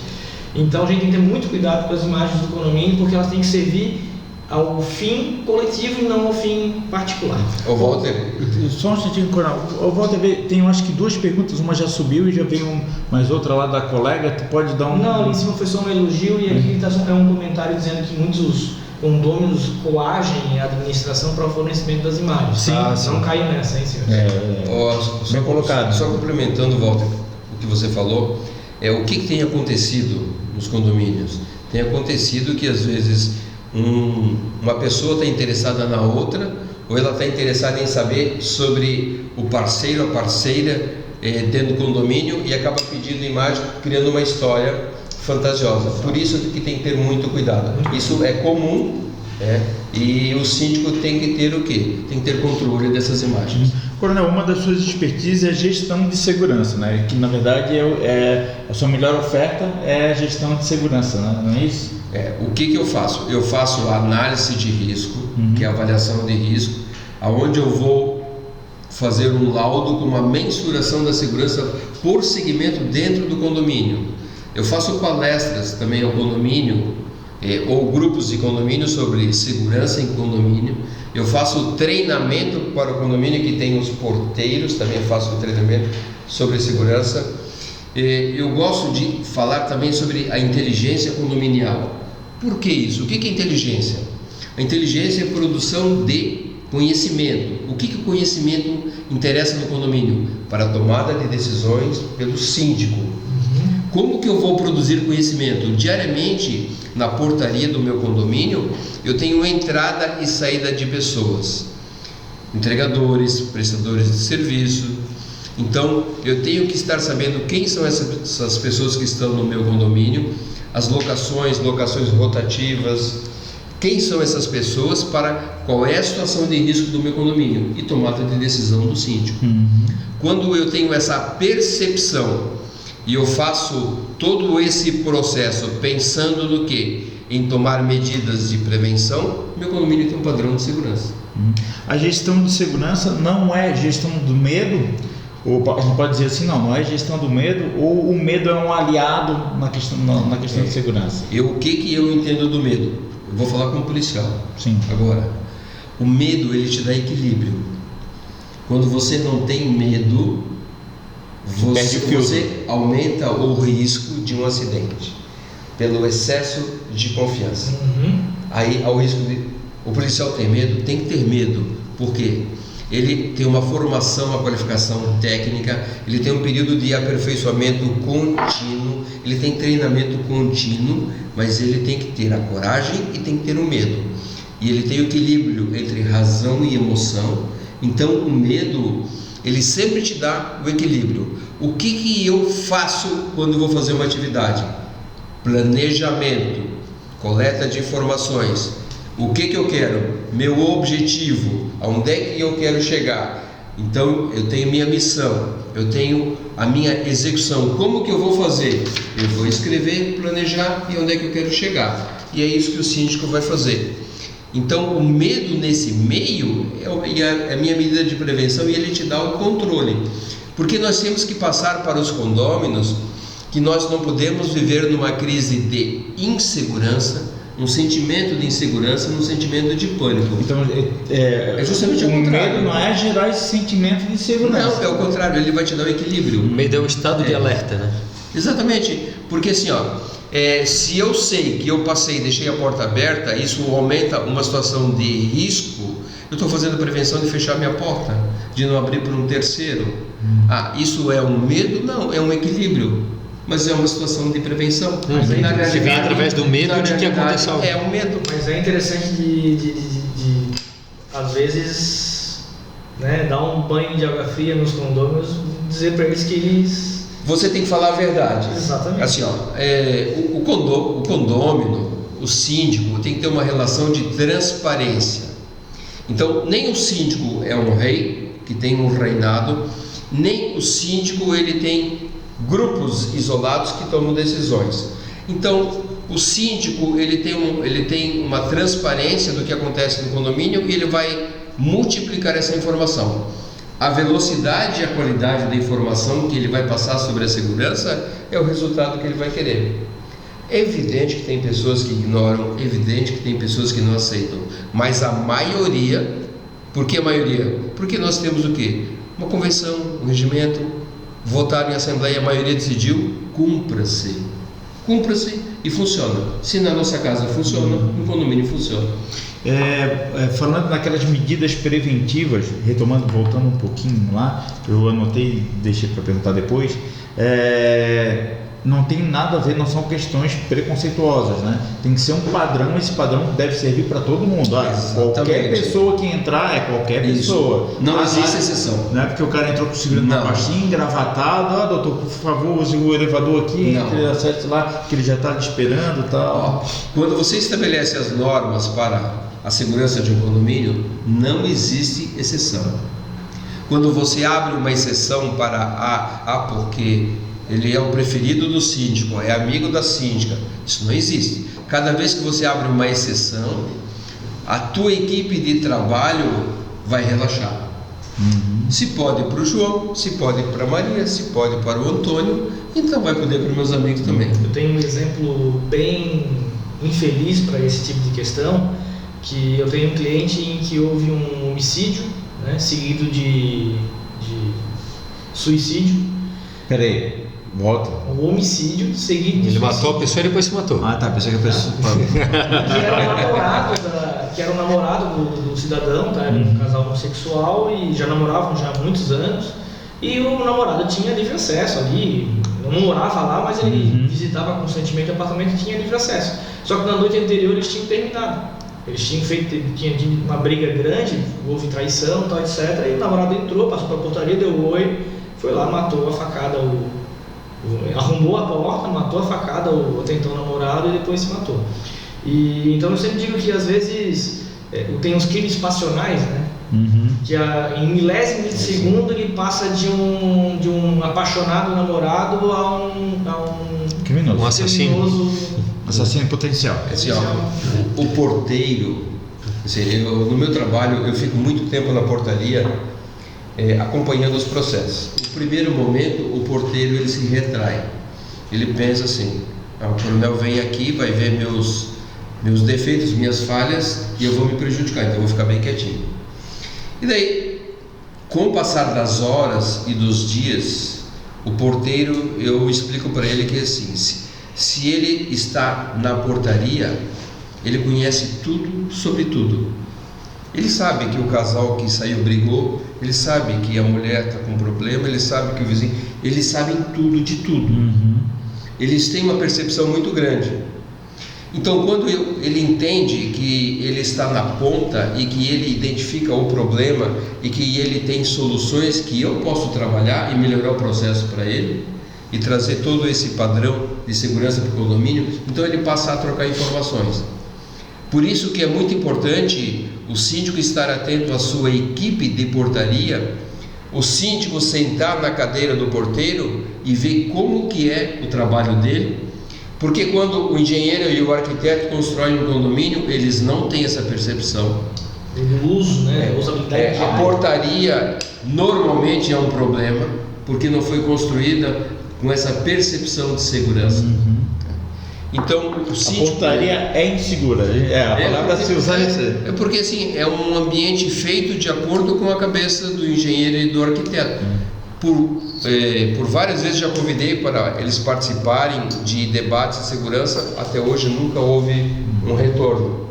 Então a gente tem que ter muito cuidado com as imagens do condomínio, porque elas têm que servir ao fim coletivo e não ao fim particular. Ô Walter, só um instantinho, Coronel. Ô Walter, tem acho que 2 perguntas, uma já subiu e já veio mais outra lá da colega, tu pode dar um... Não, ali em cima foi só um elogio e aqui é um comentário dizendo que muitos condôminos coagem a administração para o fornecimento das imagens. Sim. Não caiam nessa, hein, senhor? Bem colocado. Só complementando, Walter, o que você falou, o que tem acontecido nos condomínios? Tem acontecido que às vezes uma pessoa está interessada na outra, ou ela está interessada em saber sobre o parceiro, a parceira dentro do condomínio, e acaba pedindo imagem, criando uma história fantasiosa. Por isso que tem que ter muito cuidado. Isso é comum, e o síndico tem que ter o quê? Tem que ter controle dessas imagens. Coronel, uma das suas expertises é a gestão de segurança, que na verdade a sua melhor oferta é a gestão de segurança, não é isso? O que eu faço? Eu faço a análise de risco, que é a avaliação de risco, aonde eu vou fazer um laudo com uma mensuração da segurança por segmento dentro do condomínio. Eu faço palestras também ao condomínio, ou grupos de condomínio sobre segurança em condomínio. Eu faço treinamento para o condomínio que tem os porteiros, também faço treinamento sobre segurança. Eu gosto de falar também sobre a inteligência condominial. Por que isso? O que é inteligência? A inteligência é a produção de conhecimento. O que o conhecimento interessa no condomínio? Para a tomada de decisões pelo síndico. Como que eu vou produzir conhecimento? Diariamente, na portaria do meu condomínio, eu tenho entrada e saída de pessoas, entregadores, prestadores de serviço. Então, eu tenho que estar sabendo quem são essas pessoas que estão no meu condomínio, as locações rotativas, quem são essas pessoas, para qual é a situação de risco do meu condomínio e tomada de decisão do síndico. Quando eu tenho essa percepção e eu faço todo esse processo pensando no quê? Em tomar medidas de prevenção, meu condomínio tem um padrão de segurança. A gestão de segurança não é gestão do medo? Ou a gente pode dizer assim, não é gestão do medo, ou o medo é um aliado na questão de segurança? O que eu entendo do medo? Eu vou falar como policial. Sim. Agora, o medo, ele te dá equilíbrio. Quando você não tem medo, você aumenta o risco de um acidente pelo excesso de confiança. Aí há o risco de... O policial tem medo? Tem que ter medo. Por quê? Ele tem uma formação, uma qualificação técnica, ele tem um período de aperfeiçoamento contínuo, ele tem treinamento contínuo, mas ele tem que ter a coragem e tem que ter o medo. E ele tem o equilíbrio entre razão e emoção. Então o medo, ele sempre te dá o equilíbrio. O que eu faço quando vou fazer uma atividade? Planejamento, coleta de informações. O que eu quero? Meu objetivo, aonde é que eu quero chegar? Então eu tenho minha missão, eu tenho a minha execução. Como que eu vou fazer? Eu vou escrever, planejar e onde é que eu quero chegar. E é isso que o síndico vai fazer. Então, o medo nesse meio é a minha medida de prevenção e ele te dá o controle. Porque nós temos que passar para os condôminos que nós não podemos viver numa crise de insegurança, um sentimento de insegurança, um sentimento de pânico. Então, é justamente o o contrário. medo não é gerar esse sentimento de insegurança. Não, é o contrário, ele vai te dar o equilíbrio. O medo é um estado de alerta, né? Exatamente, porque assim, se eu sei que eu passei e deixei a porta aberta, isso aumenta uma situação de risco, eu estou fazendo prevenção de fechar minha porta, de não abrir para um terceiro. Isso é um medo? Não, é um equilíbrio, mas é uma situação de prevenção. Que vem através do medo de que aconteça algo. É um medo. Mas é interessante de às vezes, né, dar um banho de água fria nos condôminos, dizer para eles que eles... Você tem que falar a verdade. Exatamente. Assim, o condômino, o síndico, tem que ter uma relação de transparência. Então, nem o síndico é um rei, que tem um reinado, nem o síndico ele tem grupos isolados que tomam decisões. Então, o síndico ele tem uma transparência do que acontece no condomínio e ele vai multiplicar essa informação. A velocidade e a qualidade da informação que ele vai passar sobre a segurança é o resultado que ele vai querer. É evidente que tem pessoas que ignoram, é evidente que tem pessoas que não aceitam, mas a maioria, por que a maioria? Porque nós temos o quê? Uma convenção, um regimento, votaram em assembleia, a maioria decidiu, cumpra-se e funciona. Se na nossa casa funciona, no condomínio funciona. Falando naquelas medidas preventivas, voltando um pouquinho lá, eu anotei, deixei para perguntar depois, não tem nada a ver, não são questões preconceituosas, né? Tem que ser um padrão, esse padrão deve servir para todo mundo. Qualquer pessoa que entrar é qualquer pessoa. Não existe exceção. Não é porque o cara entrou segurando uma pastinha, engravatado, doutor, por favor, use o elevador aqui, entre acesse lá, que ele já está esperando e tal. Quando você estabelece as normas para a segurança de um condomínio, não existe exceção. Quando você abre uma exceção para porque ele é o preferido do síndico, é amigo da síndica, isso não existe. Cada vez que você abre uma exceção, a tua equipe de trabalho vai relaxar. Se pode para o João, se pode para a Maria, se pode para o Antônio, então vai poder para os meus amigos também. Eu tenho um exemplo bem infeliz para esse tipo de questão, que eu tenho um cliente em que houve um homicídio, né, seguido de suicídio. Peraí, volta. Um homicídio seguido de Ele suicídio. matou a pessoa e depois se matou. Pensei que a pessoa... que era o namorado do cidadão, tá? Era um casal homossexual e já namoravam já há muitos anos. E o namorado tinha livre acesso ali, não morava lá, mas ele visitava constantemente o apartamento e tinha livre acesso. Só que na noite anterior eles tinham terminado. Eles tinha tido uma briga grande, houve traição, tal, etc. E o namorado entrou, passou para a portaria, deu oi, foi lá, matou a facada, arrombou a porta, matou a facada o até então namorado e depois se matou. E então eu sempre digo que às vezes tem uns crimes passionais, né? Que em milésimo de segundo ele passa de um apaixonado namorado a um criminoso. Um assassino. Assassino potencial. O porteiro, no meu trabalho eu fico muito tempo na portaria acompanhando os processos. No primeiro momento o porteiro ele se retrai, ele pensa assim: o coronel vem aqui, vai ver meus defeitos, minhas falhas e eu vou me prejudicar, então eu vou ficar bem quietinho. E daí, com o passar das horas e dos dias, o porteiro, eu explico para ele que assim, se ele está na portaria, ele conhece tudo sobre tudo. Ele sabe que o casal que saiu brigou, ele sabe que a mulher está com problema, ele sabe que o vizinho, eles sabem tudo de tudo. Eles têm uma percepção muito grande. Então, quando ele entende que ele está na ponta e que ele identifica o problema e que ele tem soluções que eu posso trabalhar e melhorar o processo para ele e trazer todo esse padrão de segurança para o condomínio, então ele passa a trocar informações. Por isso que é muito importante o síndico estar atento à sua equipe de portaria, o síndico sentar na cadeira do porteiro e ver como que é o trabalho dele, Porque quando o engenheiro e o arquiteto constroem um condomínio, eles não têm essa percepção. O uso, né? A usabilidade. A portaria normalmente é um problema, porque não foi construída com essa percepção de segurança. Então, o síndico... A portaria é insegura. A palavra se usar é porque assim, é um ambiente feito de acordo com a cabeça do engenheiro e do arquiteto. Por várias vezes já convidei para eles participarem de debates de segurança, até hoje nunca houve um retorno.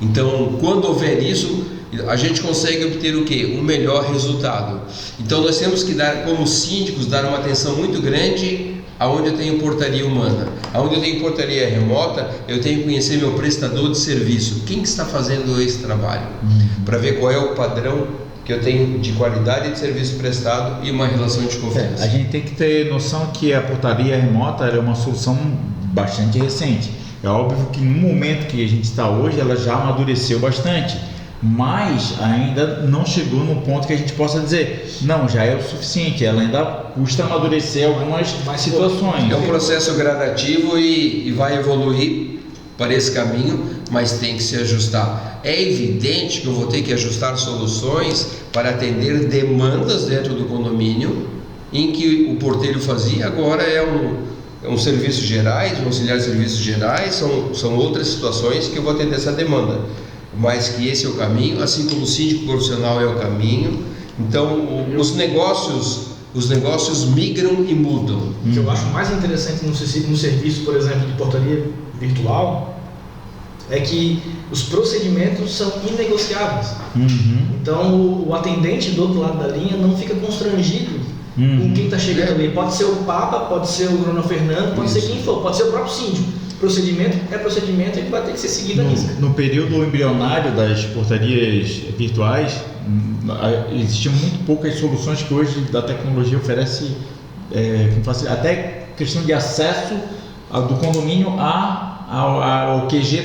Então, quando houver isso, a gente consegue obter o quê? Um melhor resultado. Então, nós temos que dar, como síndicos, dar uma atenção muito grande aonde eu tenho portaria humana. Aonde eu tenho portaria remota, eu tenho que conhecer meu prestador de serviço. Quem que está fazendo esse trabalho? Para ver qual é o padrão que eu tenho de qualidade de serviço prestado e uma relação de confiança. A gente tem que ter noção que a portaria remota é uma solução bastante recente. É óbvio que no momento que a gente está hoje, ela já amadureceu bastante, mas ainda não chegou no ponto que a gente possa dizer, não, já é o suficiente. Ela ainda custa amadurecer algumas situações. É um processo gradativo e vai evoluir para esse caminho, mas tem que se ajustar. É evidente que eu vou ter que ajustar soluções para atender demandas dentro do condomínio, em que o porteiro fazia, agora é um serviço gerais, um auxiliar de serviços gerais, são outras situações que eu vou atender essa demanda, mas que esse é o caminho, assim como o síndico profissional é o caminho. Então os negócios migram e mudam. O que eu acho mais interessante no serviço, por exemplo, de portaria virtual, é que os procedimentos são inegociáveis. Então o atendente do outro lado da linha não fica constrangido com quem está chegando ali. Pode ser o Papa, pode ser o Coronel Fernando, pode ser quem for, pode ser o próprio síndico. Procedimento é procedimento e vai ter que ser seguido a risca. No período embrionário das portarias virtuais, existiam muito poucas soluções que hoje da tecnologia oferece, até questão de acesso do condomínio ao QG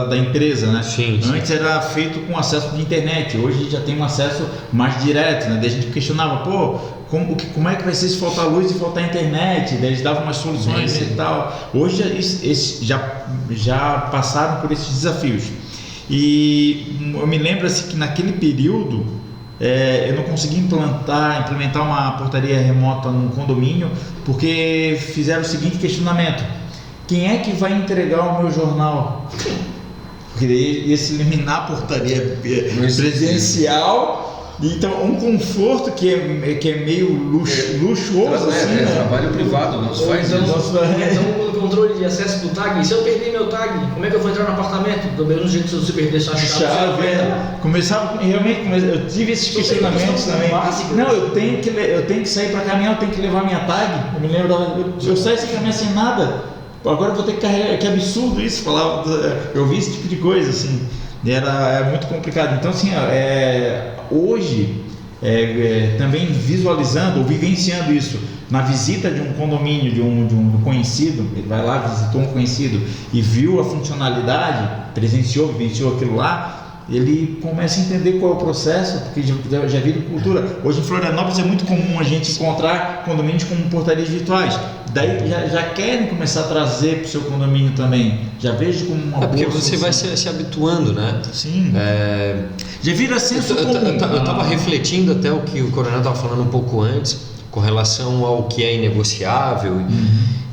da empresa, né? Sim. Antes era feito com acesso de internet, hoje já tem um acesso mais direto, né? Daí a gente questionava, como é que vai ser se faltar luz e faltar internet? Daí eles davam umas soluções e tal. Hoje esses já passaram por esses desafios. E eu me lembro assim, que naquele período eu não consegui implementar uma portaria remota num condomínio, porque fizeram o seguinte questionamento: quem é que vai entregar o meu jornal? Porque ia se eliminar a portaria presencial. Então, um conforto que é meio luxuoso. Assim, trabalho privado, não se faz isso. Então, o controle de acesso do tag, e se eu perder meu tag, como é que eu vou entrar no apartamento? Do mesmo jeito que se você perder sua chave. Eu tive esses questionamentos também. Não, eu tenho que sair para caminhar, eu tenho que levar minha tag. Eu me lembro, eu saio sem caminhar sem nada. Agora eu vou ter que carregar, que absurdo isso. Eu vi esse tipo de coisa, assim. Era muito complicado. Então, assim, hoje, também visualizando ou vivenciando isso na visita de um condomínio de um conhecido, ele vai lá, visitou um conhecido e viu a funcionalidade, vivenciou aquilo lá, ele começa a entender qual é o processo, porque já vira cultura. Hoje em Florianópolis é muito comum a gente encontrar condomínios com portarias virtuais. Daí já querem começar a trazer para o seu condomínio também. Já vejo como uma boa porque você solução. vai se habituando, né? Sim. Já vira senso comum. Eu estava refletindo até o que o Coronel estava falando um pouco antes, com relação ao que é inegociável.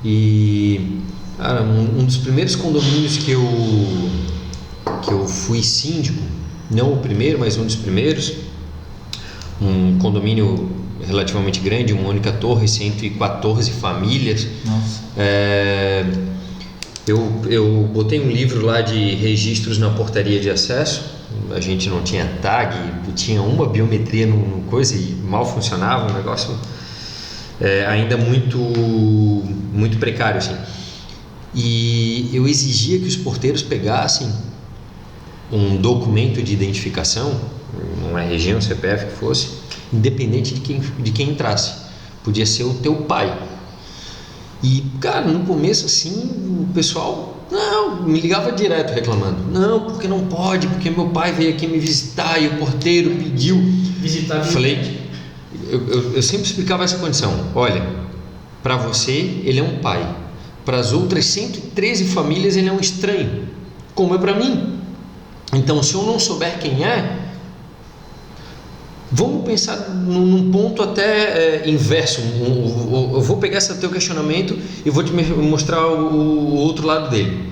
E, cara, um dos primeiros condomínios que eu fui síndico, não o primeiro, mas um dos primeiros, um condomínio relativamente grande, uma única torre, 114 famílias. Nossa. Eu botei um livro lá de registros na portaria de acesso. A gente não tinha tag, tinha uma biometria no coisa e mal funcionava, um negócio ainda muito precário, assim. E eu exigia que os porteiros pegassem um documento de identificação, uma RG, um CPF que fosse, independente de quem entrasse. Podia ser o teu pai. E, cara, no começo, assim, o pessoal me ligava direto reclamando. Não, porque não pode, porque meu pai veio aqui me visitar e o porteiro pediu. Visitar. Falei, eu sempre explicava essa condição. Olha, para você ele é um pai, para as outras 113 famílias ele é um estranho, como é para mim. Então, se eu não souber quem é, vamos pensar num ponto até inverso. Eu vou pegar esse teu questionamento e vou te mostrar o outro lado dele.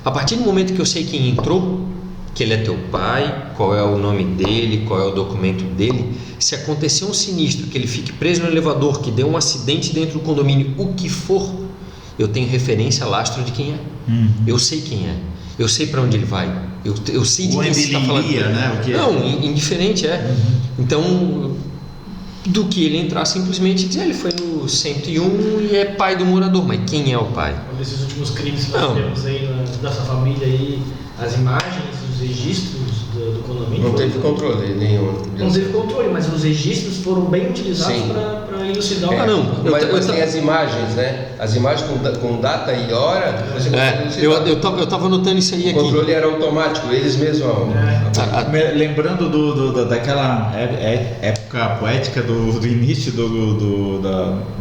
A partir do momento que eu sei quem entrou, que ele é teu pai, qual é o nome dele, qual é o documento dele, se acontecer um sinistro, que ele fique preso no elevador, que dê um acidente dentro do condomínio, o que for, eu tenho referência, lastro de quem é. Eu sei quem é, eu sei para onde ele vai, eu sei de quem você está falando. Né? O que Não, indiferente Então, do que ele entrar, simplesmente dizer, ele foi no 101 e é pai do morador, mas quem é o pai? Um desses últimos crimes que nós temos aí dessa família aí, as imagens, os registros do condomínio. Não teve controle nenhum. Não teve controle, mas os registros foram bem utilizados para elucidar o Mas tem as imagens, né? As imagens com data e hora, você consegue elucidar. Eu estava anotando isso aí aqui. O controle era automático, eles mesmos. Lembrando daquela época poética do início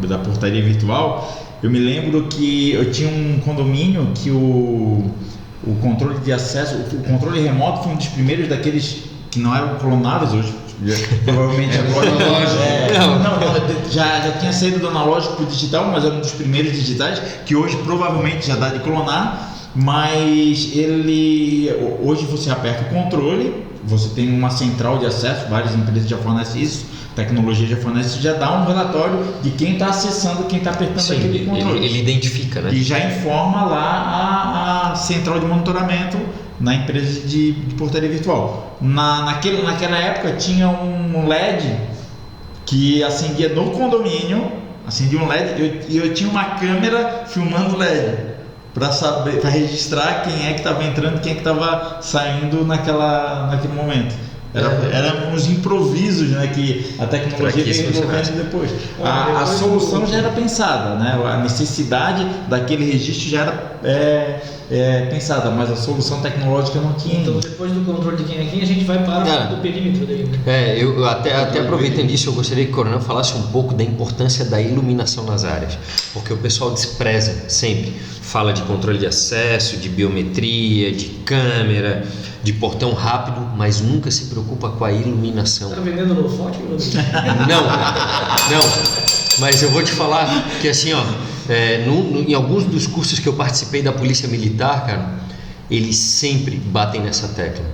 da portaria virtual, eu me lembro que eu tinha um condomínio que o controle de acesso, o controle remoto foi um dos primeiros daqueles que não eram clonáveis hoje. Provavelmente agora já tinha saído do analógico para o digital, mas era um dos primeiros digitais que hoje provavelmente já dá de clonar. Mas hoje você aperta o controle, você tem uma central de acesso, várias empresas já fornecem isso, tecnologia já fornece, já dá um relatório de quem está acessando, quem está apertando aquele controle. Ele identifica, né? E já informa lá a central de monitoramento na empresa de portaria virtual. Naquela época tinha um LED que acendia no condomínio, acendia um LED, e eu tinha uma câmera filmando o LED para registrar quem é que estava entrando, quem é que estava saindo naquele momento. Eram uns improvisos, né, que a tecnologia veio envolvendo depois. A solução já era pensada, né? A necessidade daquele registro já era pensada, mas a solução tecnológica não tinha. Então, depois do controle de quem é quem, a gente vai para o perímetro dele. Eu até aproveitando isso, eu gostaria que o Coronel falasse um pouco da importância da iluminação nas áreas, porque o pessoal despreza sempre. Fala de controle de acesso, de biometria, de câmera, de portão rápido, mas nunca se preocupa com a iluminação. Está vendendo no forte? Não. Mas eu vou te falar que assim, em alguns dos cursos que eu participei da Polícia Militar, cara, eles sempre batem nessa tecla.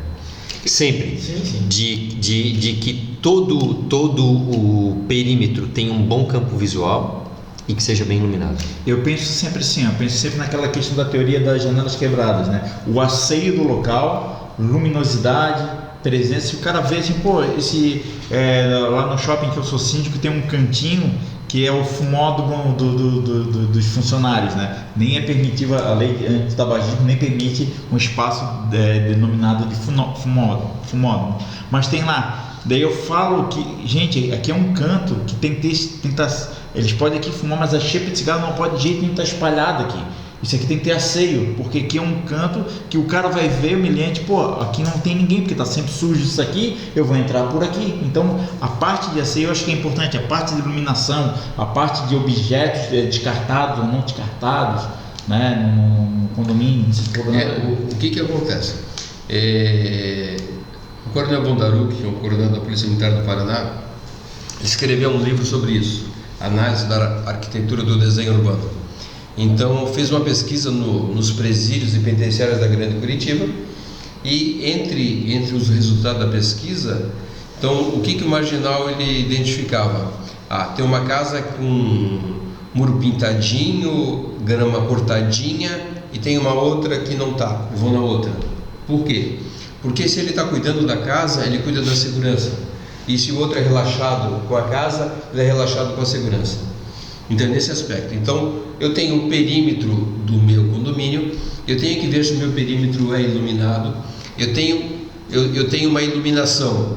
Sempre. Sim. De que todo o perímetro tem um bom campo visual e que seja bem iluminado. Eu penso sempre assim, naquela questão da teoria das janelas quebradas, né? O asseio do local, luminosidade, presença. Se o cara vê assim, lá no shopping que eu sou síndico tem um cantinho que é o fumódromo dos funcionários, né? Nem é permitido, a lei anti-tabagismo nem permite um espaço denominado de fumódromo. Mas tem lá. Daí eu falo que, gente, aqui é um canto que tem que estar. Eles podem aqui fumar, mas a chepa de cigarro não pode de jeito nenhum estar espalhada aqui. Isso aqui tem que ter asseio, porque aqui é um canto que o cara vai ver humilhante, aqui não tem ninguém, porque está sempre sujo isso aqui, eu vou entrar por aqui. Então, a parte de asseio eu acho que é importante, a parte de iluminação, a parte de objetos descartados ou não descartados, né, no condomínio. O que acontece? O Coronel Bondaruc, que é o coronel da Polícia Militar do Paraná, escreveu um livro sobre isso, Análise da Arquitetura do Desenho Urbano. Então, fez uma pesquisa nos presídios e penitenciários da Grande Curitiba, e entre os resultados da pesquisa, então, o que o marginal ele identificava? Tem uma casa com muro pintadinho, grama cortadinha, e tem uma outra que não está, vou na outra. Por quê? Porque se ele está cuidando da casa, ele cuida da segurança. E se o outro é relaxado com a casa, ele é relaxado com a segurança. Então, nesse aspecto. Então, eu tenho o perímetro do meu condomínio, eu tenho que ver se o meu perímetro é iluminado, eu tenho uma iluminação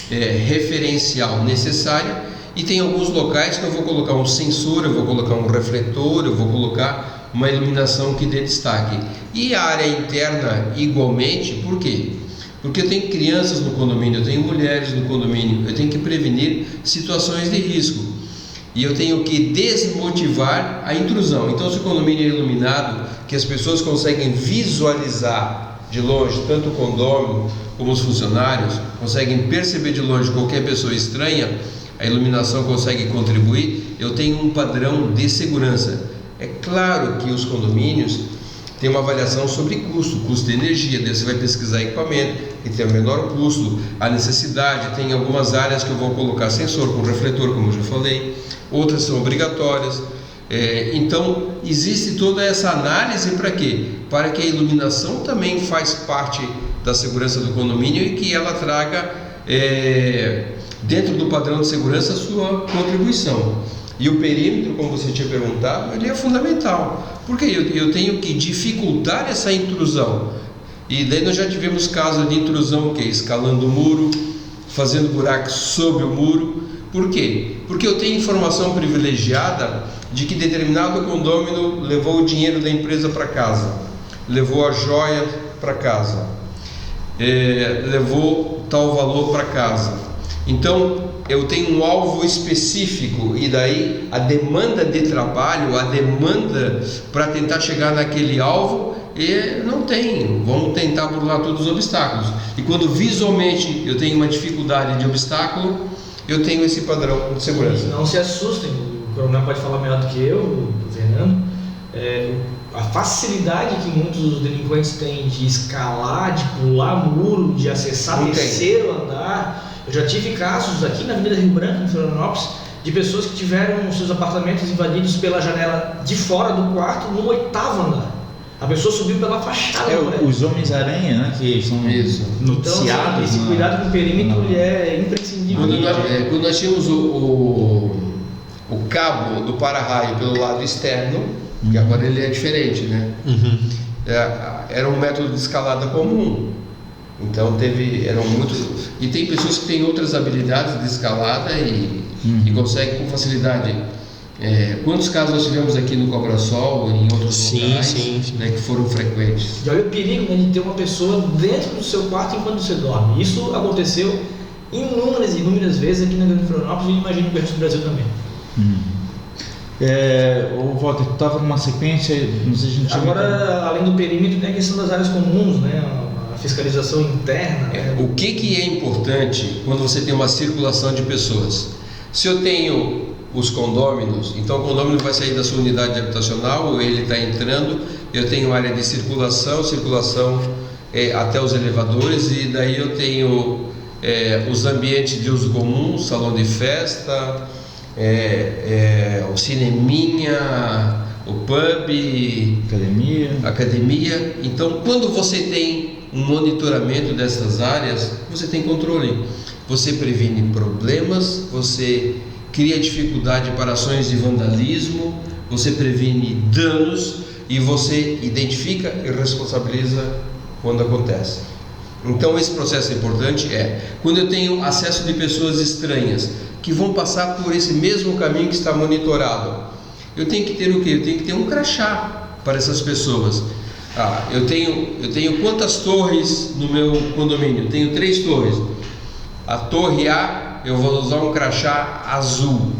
referencial necessária, e tem alguns locais que eu vou colocar um sensor, eu vou colocar um refletor, eu vou colocar uma iluminação que dê destaque. E a área interna igualmente, por quê? Porque eu tenho crianças no condomínio, eu tenho mulheres no condomínio, eu tenho que prevenir situações de risco. e eu tenho que desmotivar a intrusão. Então, se o condomínio é iluminado, que as pessoas conseguem visualizar de longe, tanto o condômino como os funcionários, conseguem perceber de longe qualquer pessoa estranha, a iluminação consegue contribuir, eu tenho um padrão de segurança. É claro que os condomínios têm uma avaliação sobre custo de energia, daí você vai pesquisar equipamento que tem o menor custo, a necessidade, tem algumas áreas que eu vou colocar sensor com refletor, como eu já falei, outras são obrigatórias. Então existe toda essa análise para quê? Para que a iluminação também faz parte da segurança do condomínio e que ela traga dentro do padrão de segurança a sua contribuição. E o perímetro, como você tinha perguntado, ele é fundamental, porque eu tenho que dificultar essa intrusão. E daí nós já tivemos casos de intrusão, que é escalando o muro, fazendo buracos sobre o muro. Por quê? Porque eu tenho informação privilegiada de que determinado condômino levou o dinheiro da empresa para casa, levou a joia para casa, levou tal valor para casa. Então eu tenho um alvo específico, e daí a demanda de trabalho, a demanda para tentar chegar naquele alvo, não tem. Vamos tentar burlar todos os obstáculos. E quando visualmente eu tenho uma dificuldade de obstáculo, eu tenho esse padrão de segurança. Não se assustem, o coronel pode falar melhor do que eu, o Fernando. A facilidade que muitos delinquentes têm de escalar, de pular muro, de acessar terceiro andar. Eu já tive casos aqui na Avenida Rio Branco, em Florianópolis, de pessoas que tiveram seus apartamentos invadidos pela janela de fora do quarto no 8º andar. A pessoa subiu pela fachada. Os Homens-Aranha, né, que são noticiados. Então, esse cuidado com o perímetro ele é imprescindível. Quando nós tínhamos o cabo do para-raio pelo lado externo, que agora ele é diferente, né? Era um método de escalada comum. Então eram muitos, e tem pessoas que têm outras habilidades de escalada e conseguem com facilidade. Quantos casos nós tivemos aqui no Cobrasol e em outros locais, né, que foram frequentes? E olha o perigo, né, de ter uma pessoa dentro do seu quarto enquanto você dorme. Isso aconteceu inúmeras vezes aqui na Grande Florianópolis e imagino que no resto do Brasil também. Walter, tu estava numa sequência, não sei se a gente agora, além do perímetro, tem a questão das áreas comuns, né? A fiscalização interna. O que é importante quando você tem uma circulação de pessoas? Se eu tenho os condôminos, então o condômino vai sair da sua unidade habitacional, ou ele está entrando, eu tenho área de circulação até os elevadores, e daí eu tenho os ambientes de uso comum, salão de festa, o cineminha, o pub, academia. Então, quando você tem um monitoramento dessas áreas, você tem controle, você previne problemas, você cria dificuldade para ações de vandalismo, você previne danos e você identifica e responsabiliza quando acontece. Então esse processo é importante. Quando eu tenho acesso de pessoas estranhas que vão passar por esse mesmo caminho que está monitorado, eu tenho que ter o quê? Eu tenho que ter um crachá para essas pessoas. Eu tenho quantas torres no meu condomínio? Eu tenho 3 torres. A torre A, eu vou usar um crachá azul.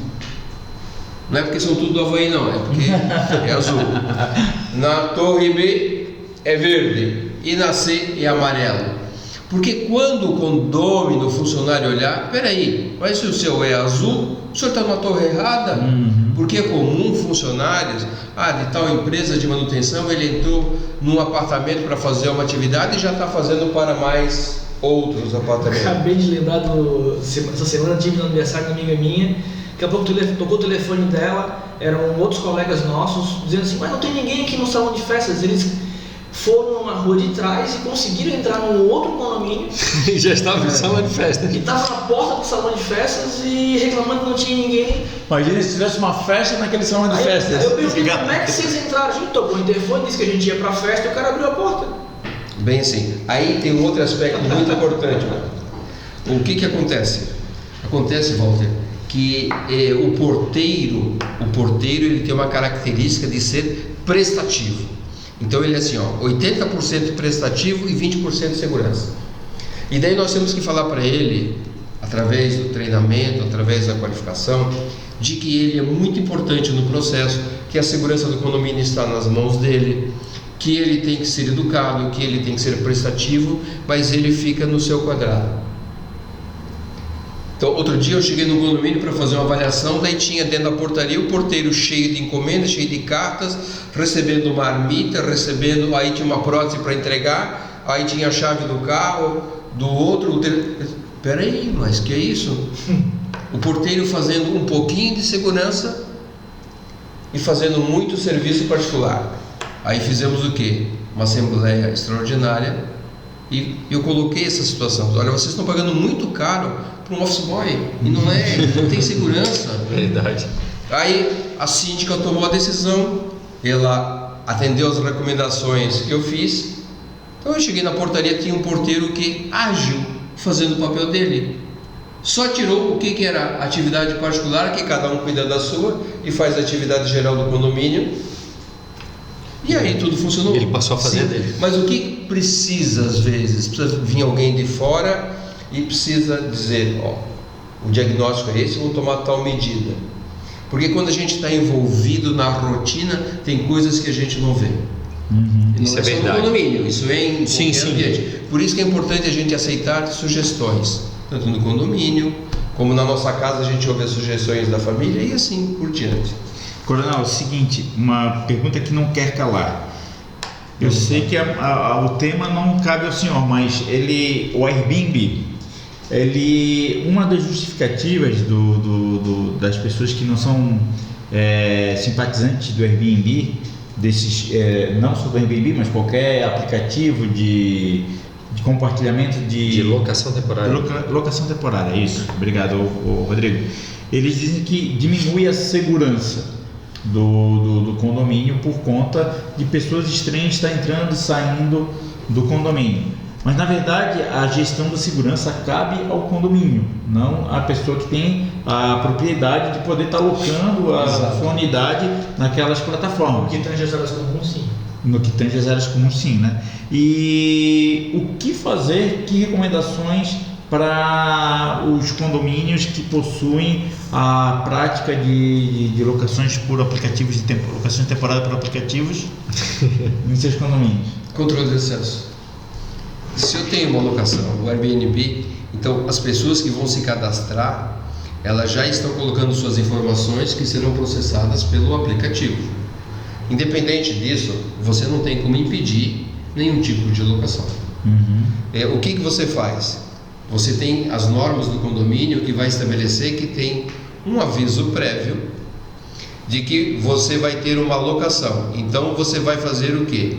Não é porque são tudo do Havaí, não, é porque é azul. Na torre B é verde e na C é amarelo. Porque quando o condômino, o funcionário olhar, peraí, mas se o seu é azul, o senhor está numa torre errada? Porque é comum funcionários, de tal empresa de manutenção, ele entrou num apartamento para fazer uma atividade e já está fazendo para mais outros apartamentos. Acabei de lembrar essa semana tive no aniversário de uma amiga minha, daqui a pouco tocou o telefone dela, eram outros colegas nossos, dizendo assim, mas não tem ninguém aqui no salão de festas. Eles foram numa rua de trás e conseguiram entrar num outro condomínio. E já estava no salão de festa. E estava na porta do salão de festas e reclamando que não tinha ninguém. Imagina se tivesse uma festa naquele salão de festas. Eu perguntei, como é que vocês entraram? A gente tocou o interfone, disse que a gente ia para a festa e o cara abriu a porta. Bem assim. Aí tem um outro aspecto muito importante. O que acontece? Acontece, Walter, que o porteiro ele tem uma característica de ser prestativo. Então ele é assim, 80% prestativo e 20% segurança. E daí nós temos que falar para ele através do treinamento, através da qualificação, de que ele é muito importante no processo, que a segurança do condomínio está nas mãos dele, que ele tem que ser educado, que ele tem que ser prestativo, mas ele fica no seu quadrado. Então, outro dia eu cheguei no condomínio para fazer uma avaliação, daí tinha dentro da portaria o porteiro cheio de encomendas, cheio de cartas, recebendo uma marmita, aí tinha uma prótese para entregar, aí tinha a chave do carro, do outro... Peraí, mas que é isso? O porteiro fazendo um pouquinho de segurança e fazendo muito serviço particular. Aí fizemos o quê? Uma assembleia extraordinária e eu coloquei essa situação. Olha, vocês estão pagando muito caro para um office boy e não tem segurança. Verdade. Aí a síndica tomou a decisão, ela atendeu as recomendações que eu fiz. Então eu cheguei na portaria, tinha um porteiro que agiu fazendo o papel dele. Só tirou o que era atividade particular, que cada um cuida da sua e faz a atividade geral do condomínio. E aí tudo funcionou. Ele passou a fazer Sim, dele. Mas o que precisa às vezes? Precisa vir alguém de fora e precisa dizer, ó, o diagnóstico é esse, vamos tomar tal medida. Porque quando a gente está envolvido na rotina, tem coisas que a gente não vê. Uhum. Não Isso é só verdade. no condomínio, isso é em Sim, qualquer sim. ambiente. Por isso que é importante a gente aceitar sugestões, tanto no condomínio, como na nossa casa a gente ouve as sugestões da família e assim por diante. Coronel, é o seguinte, uma pergunta que não quer calar. Eu sei que o tema não cabe ao senhor, mas o Airbnb, uma das justificativas das pessoas que não são simpatizantes do Airbnb, não só do Airbnb, mas qualquer aplicativo de compartilhamento De locação temporária. Locação temporária, isso. Obrigado, Rodrigo. Eles dizem que diminui a segurança do condomínio por conta de pessoas estranhas estar entrando e saindo do condomínio. Mas na verdade a gestão da segurança cabe ao condomínio, não à pessoa que tem a propriedade de poder estar alocando a sua unidade naquelas plataformas. Que tange as áreas comuns, sim. No que tange as áreas comuns, sim, né? E o que fazer, que recomendações para os condomínios que possuem a prática de locações por aplicativos locações de temporada por aplicativos em seus condomínios? Controle de acesso. Se eu tenho uma locação, o Airbnb, então as pessoas que vão se cadastrar, elas já estão colocando suas informações que serão processadas pelo aplicativo. Independente disso, você não tem como impedir nenhum tipo de locação. Uhum. O que você faz? Você tem as normas do condomínio que vai estabelecer que tem um aviso prévio de que você vai ter uma locação. Então você vai fazer o quê?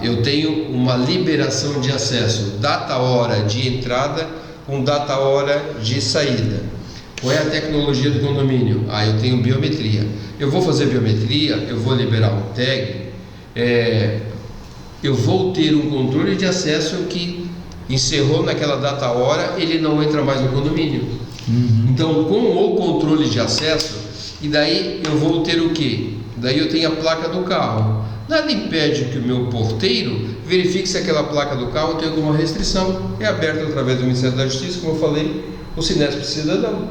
Eu tenho uma liberação de acesso, data hora de entrada com data hora de saída. Qual é a tecnologia do condomínio? Eu tenho biometria. Eu vou fazer biometria, eu vou liberar um tag, eu vou ter um controle de acesso que encerrou naquela data hora, ele não entra mais no condomínio. Uhum. Então, com o controle de acesso, e daí eu vou ter o quê? Daí eu tenho a placa do carro. Nada impede que o meu porteiro verifique se aquela placa do carro tem alguma restrição. É aberto através do Ministério da Justiça, como eu falei, o Sinesp Cidadão.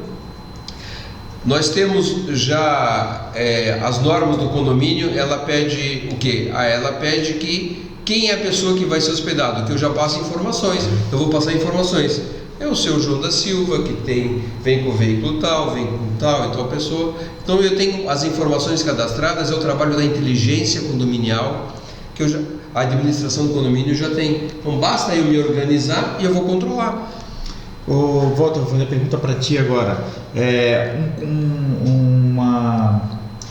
Nós temos já as normas do condomínio, ela pede o quê? Ela pede que quem é a pessoa que vai ser hospedado, que eu já passo informações, eu vou passar informações. É o seu João da Silva, que vem com o veículo tal, vem com tal e tal pessoa. Então eu tenho as informações cadastradas, é o trabalho da inteligência condominial, que a administração do condomínio já tem. Então basta eu me organizar e eu vou controlar. Walter, vou fazer a pergunta para ti agora.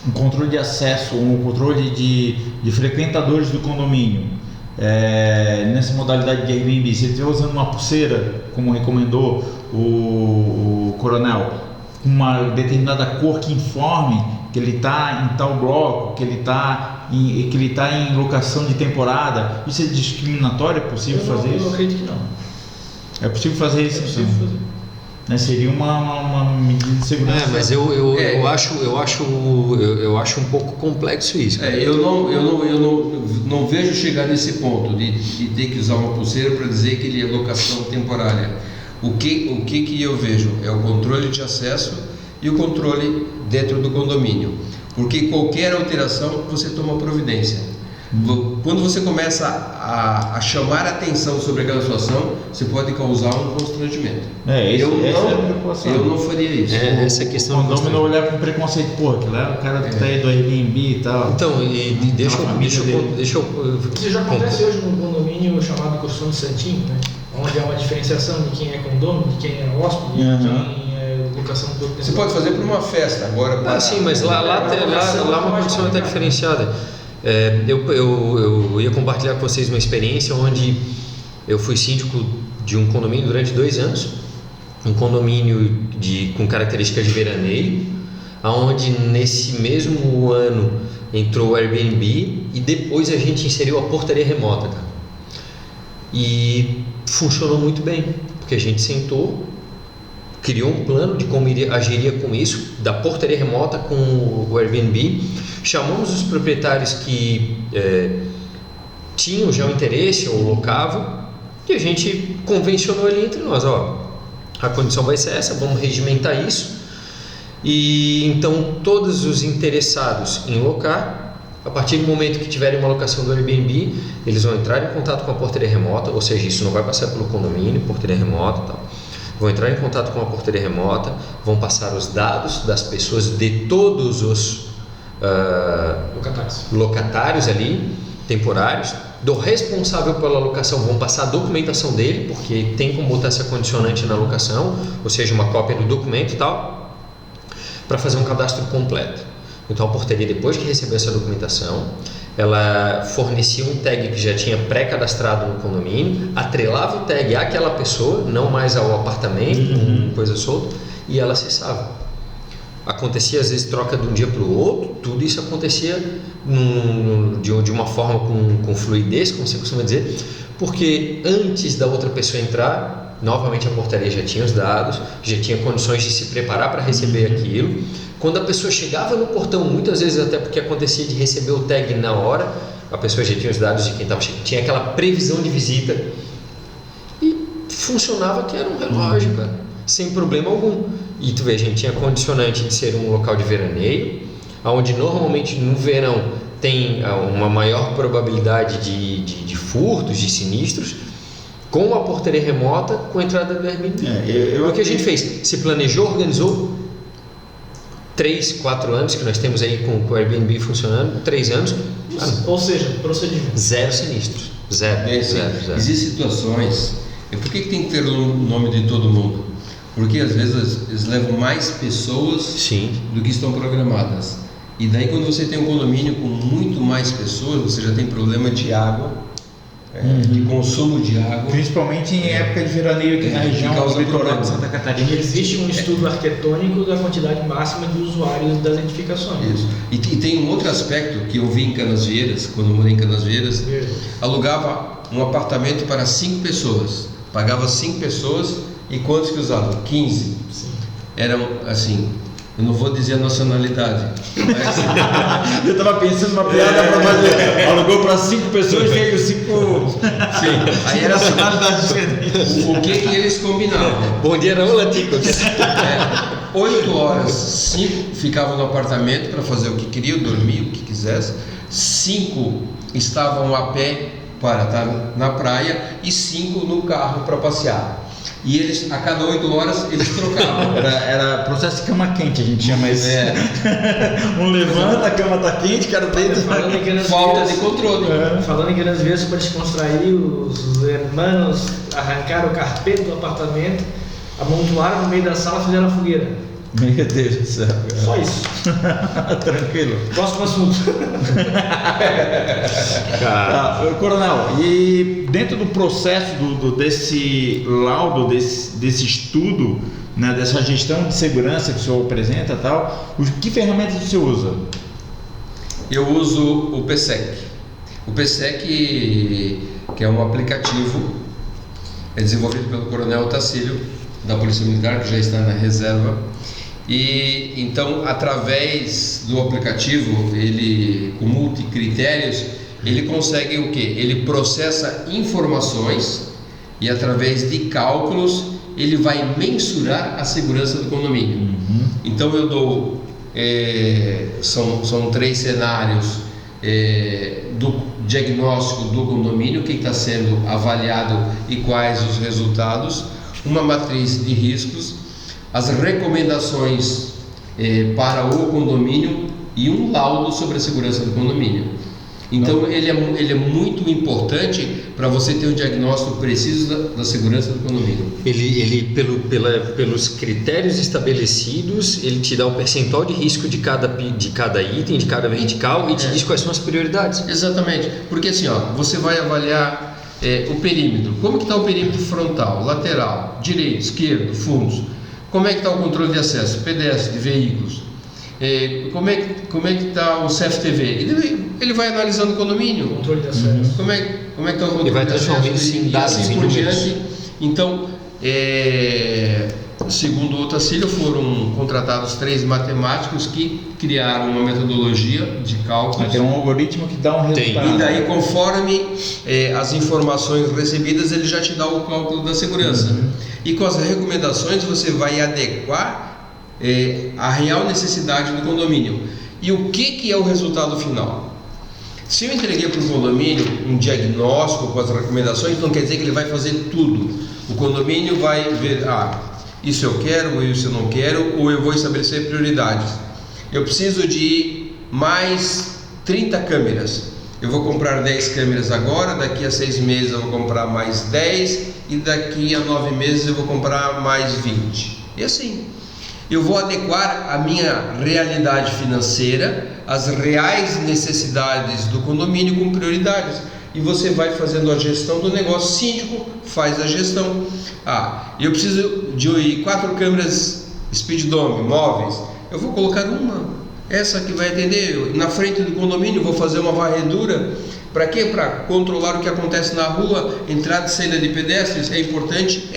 Um controle de acesso, um controle de frequentadores do condomínio, nessa modalidade de Airbnb, se ele estiver usando uma pulseira, como recomendou o coronel, uma determinada cor que informe que ele está em tal bloco, que ele está em locação de temporada, isso é discriminatório? É possível fazer isso? Eu acredito que não. É possível fazer isso? É possível fazer. Né? Seria uma medida de segurança. Mas eu acho um pouco complexo isso. Eu não vejo chegar nesse ponto de ter que usar uma pulseira para dizer que ele é locação temporária. O que eu vejo é o controle de acesso e o controle dentro do condomínio, porque qualquer alteração você toma providência. Quando você começa a chamar a atenção sobre aquela situação, você pode causar um constrangimento. Eu não faria isso. Essa é a questão. O condomínio não olhar com preconceito, pô, que lá o cara tá aí do Airbnb e tal. Então, deixa eu. Isso já acontece hoje no condomínio chamado Construção de Santinho, né? Onde há uma diferenciação de quem é condomínio, de quem é hóspede, de quem é locação do outro. Você pode fazer para uma festa agora. Sim, mas lá uma condição até diferenciada. Eu ia compartilhar com vocês uma experiência onde eu fui síndico de um condomínio durante 2 anos, um condomínio com características de veraneio, onde nesse mesmo ano entrou o Airbnb e depois a gente inseriu a portaria remota, cara. E funcionou muito bem, porque a gente sentou, criou um plano de como agiria com isso, da portaria remota com o Airbnb, chamamos os proprietários que tinham já o interesse ou locavam, e a gente convencionou ali entre nós, a condição vai ser essa, vamos regimentar isso, e então todos os interessados em locar, a partir do momento que tiverem uma locação do Airbnb, eles vão entrar em contato com a portaria remota, ou seja, isso não vai passar pelo condomínio, portaria remota e tal. Vão entrar em contato com a portaria remota, vão passar os dados das pessoas, de todos os locatários ali, temporários, do responsável pela locação, vão passar a documentação dele, porque tem como botar essa condicionante na locação, ou seja, uma cópia do documento e tal, para fazer um cadastro completo. Então a portaria, depois que recebeu essa documentação, ela fornecia um tag que já tinha pré-cadastrado no condomínio, atrelava o tag àquela pessoa, não mais ao apartamento, coisa solta, e ela acessava. Acontecia às vezes troca de um dia para o outro, tudo isso acontecia de uma forma com fluidez, como você costuma dizer, porque antes da outra pessoa entrar, novamente a portaria já tinha os dados, já tinha condições de se preparar para receber aquilo. Quando a pessoa chegava no portão, muitas vezes até porque acontecia de receber o tag na hora, a pessoa já tinha os dados de quem estava chegando, tinha aquela previsão de visita e funcionava que era um relógio, cara, sem problema algum. E tu vê, a gente tinha condicionante de ser um local de veraneio, onde normalmente no verão tem uma maior probabilidade de furtos, de sinistros, com a portaria remota, com a entrada do Airbnb. O que a gente fez? Se planejou, organizou. 3, 4 anos que nós temos aí com o Airbnb funcionando, 3 anos. Ou seja, procedimento. 0 sinistros. Zero. Existem situações. Por que tem que ter o nome de todo mundo? Porque às vezes eles levam mais pessoas do que estão programadas. E daí quando você tem um condomínio com muito mais pessoas, você já tem problema de água. De consumo de água, principalmente em época de veraneio aqui na região do litoral de Santa Catarina. Existe um estudo arquitetônico da quantidade máxima de usuários das edificações. Isso. E tem um outro aspecto que eu vi em Canasvieiras, quando eu morei em Canasvieiras, alugava um apartamento para 5 pessoas, pagava 5 pessoas e quantos que usavam? 15. Sim. Eram assim, eu não vou dizer a nacionalidade, mas eu estava pensando numa piada para fazer. Alugou para 5 pessoas, veio 5. Sim. Aí era nacionalidade diferente. O que eles combinavam? Bom dia, não, Latico. 8 horas, 5 ficavam no apartamento para fazer o que queriam, dormir, o que quisesse. 5 estavam a pé para estar na praia e 5 no carro para passear. E eles, a cada 8 horas, eles trocavam. Era processo de cama quente, a gente chama isso. Um levanta, a cama tá quente, o cara deita. Falta de controle. Falando em grandes vezes, para descontrair, os irmãos arrancaram o carpete do apartamento, amontoaram no meio da sala e fizeram a fogueira. Meu Deus do céu. Só isso. Tranquilo. Próximo assunto. Coronel, e dentro do processo desse laudo, desse estudo, né, dessa gestão de segurança que o senhor apresenta e tal, que ferramentas o senhor usa? Eu uso o PSEC. O PSEC, que é um aplicativo, é desenvolvido pelo Coronel Tacílio, da Polícia Militar, que já está na reserva. E então, através do aplicativo, ele com multicritérios, ele consegue o quê? Ele processa informações e através de cálculos ele vai mensurar a segurança do condomínio. Então eu dou, são 3 cenários do diagnóstico do condomínio, o que está sendo avaliado e quais os resultados, uma matriz de riscos, as recomendações para o condomínio e um laudo sobre a segurança do condomínio. Então ele é muito importante para você ter um diagnóstico preciso da segurança do condomínio. Ele pelos critérios estabelecidos, ele te dá o percentual de risco de cada item, de cada vertical, e te diz quais são as prioridades. Exatamente, porque assim, você vai avaliar o perímetro. Como que está o perímetro frontal, lateral, direito, esquerdo, fundos? Como é que está o controle de acesso, pedestre, de veículos? Como é que está o CFTV? Ele vai analisando o condomínio. Controle de acesso. Como é que está o controle Ele vai de acesso? transformando isso em dados, assim em por números. diante. Então, segundo o Otacílio, foram contratados 3 matemáticos que criaram uma metodologia de cálculo. Tem um algoritmo que dá um resultado. E daí, conforme as informações recebidas, ele já te dá o cálculo da segurança. E com as recomendações você vai adequar a real necessidade do condomínio. E o que é o resultado final? Se eu entreguei para o condomínio um diagnóstico com as recomendações, não quer dizer que ele vai fazer tudo. O condomínio vai ver, isso eu quero, ou isso eu não quero, ou eu vou estabelecer prioridades. Eu preciso de mais 30 câmeras. Eu vou comprar 10 câmeras agora, daqui a 6 meses eu vou comprar mais 10 e daqui a 9 meses eu vou comprar mais 20. E assim, eu vou adequar a minha realidade financeira, as reais necessidades do condomínio com prioridades. E você vai fazendo a gestão do negócio. Síndico faz a gestão. Eu preciso de 4 câmeras Speed Dome móveis. Eu vou colocar uma, essa que vai atender. Na frente do condomínio vou fazer uma varredura. Para quê? Para controlar o que acontece na rua, entrada e saída de pedestres. É importante?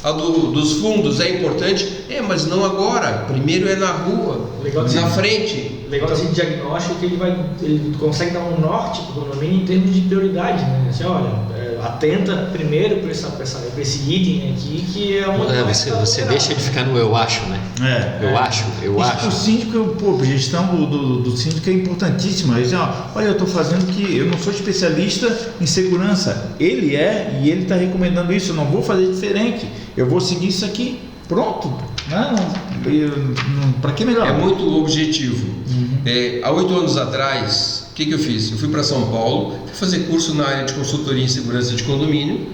A dos fundos é importante? Mas não agora. Primeiro é na rua, na frente. O legal desse diagnóstico é que ele consegue dar um norte para o condomínio em termos de prioridade, né? Assim, olha, atenta primeiro para esse item aqui, que é uma você deixa de ficar no eu acho, né? Eu acho. O síndico, a gestão do síndico é importantíssima. Ele diz, olha, eu estou fazendo que eu não sou especialista em segurança. Ele é, e ele está recomendando isso. Eu não vou fazer diferente. Eu vou seguir isso aqui. Pronto. Para que melhor? É muito objetivo. Há 8 anos atrás, o que eu fiz? Eu fui para São Paulo, fui fazer curso na área de consultoria em segurança de condomínio.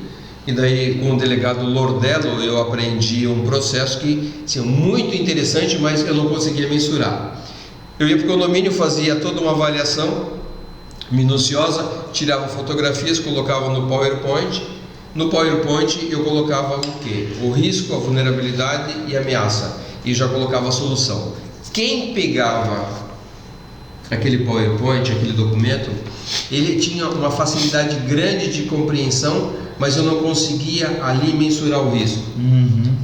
E daí, com o delegado Lordello, eu aprendi um processo que muito interessante, mas eu não conseguia mensurar. Eu ia para o condomínio, fazia toda uma avaliação minuciosa, tirava fotografias, colocava no PowerPoint. No PowerPoint eu colocava o quê? O risco, a vulnerabilidade e a ameaça. E já colocava a solução. Quem pegava aquele PowerPoint, aquele documento, ele tinha uma facilidade grande de compreensão, mas eu não conseguia ali mensurar o risco.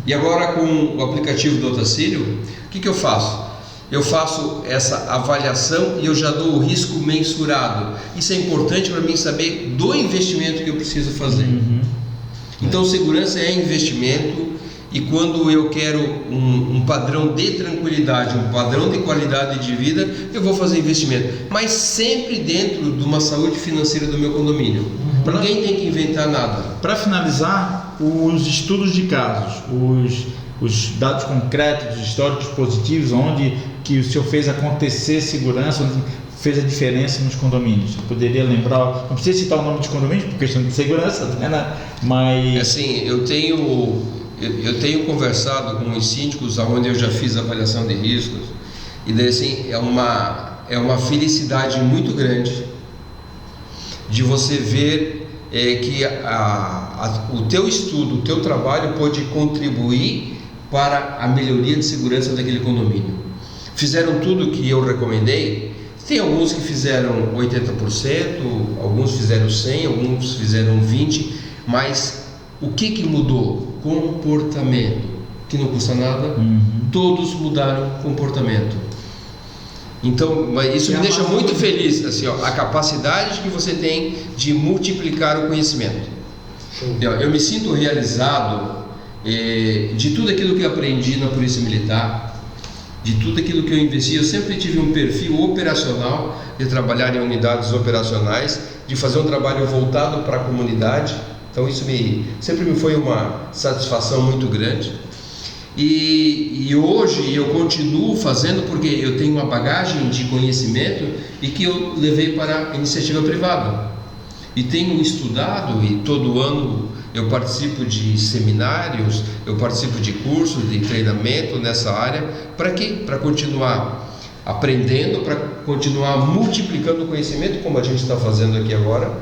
E agora, com o aplicativo do Otacílio, o que eu faço? Eu faço essa avaliação e eu já dou o risco mensurado. Isso é importante para mim saber do investimento que eu preciso fazer. Então, segurança é investimento, e quando eu quero um padrão de tranquilidade, um padrão de qualidade de vida, eu vou fazer investimento, mas sempre dentro de uma saúde financeira do meu condomínio. Ninguém tem que inventar nada. Para finalizar, os estudos de casos, os dados concretos, os históricos positivos, onde que o senhor fez acontecer segurança, onde fez a diferença nos condomínios. Eu poderia lembrar, não precisa citar o nome dos condomínios por questão de segurança, né? Mas assim, eu tenho conversado com os síndicos onde eu já fiz avaliação de riscos, e daí assim, é uma felicidade muito grande de você ver que o teu estudo, o teu trabalho pode contribuir para a melhoria de segurança daquele condomínio. Fizeram tudo o que eu recomendei. Tem alguns que fizeram 80%, alguns fizeram 100%, alguns fizeram 20%, mas o que mudou? Comportamento, que não custa nada. Todos mudaram comportamento. Então, isso me deixa muito feliz, assim, a capacidade que você tem de multiplicar o conhecimento. Eu me sinto realizado de tudo aquilo que eu aprendi na Polícia Militar, de tudo aquilo que eu investi. Eu sempre tive um perfil operacional, de trabalhar em unidades operacionais, de fazer um trabalho voltado para a comunidade. Então isso sempre me foi uma satisfação muito grande. E hoje eu continuo fazendo porque eu tenho uma bagagem de conhecimento e que eu levei para a iniciativa privada. E tenho estudado, e todo ano eu participo de seminários, eu participo de cursos de treinamento nessa área. Para quê? Para continuar aprendendo, para continuar multiplicando o conhecimento, como a gente está fazendo aqui agora,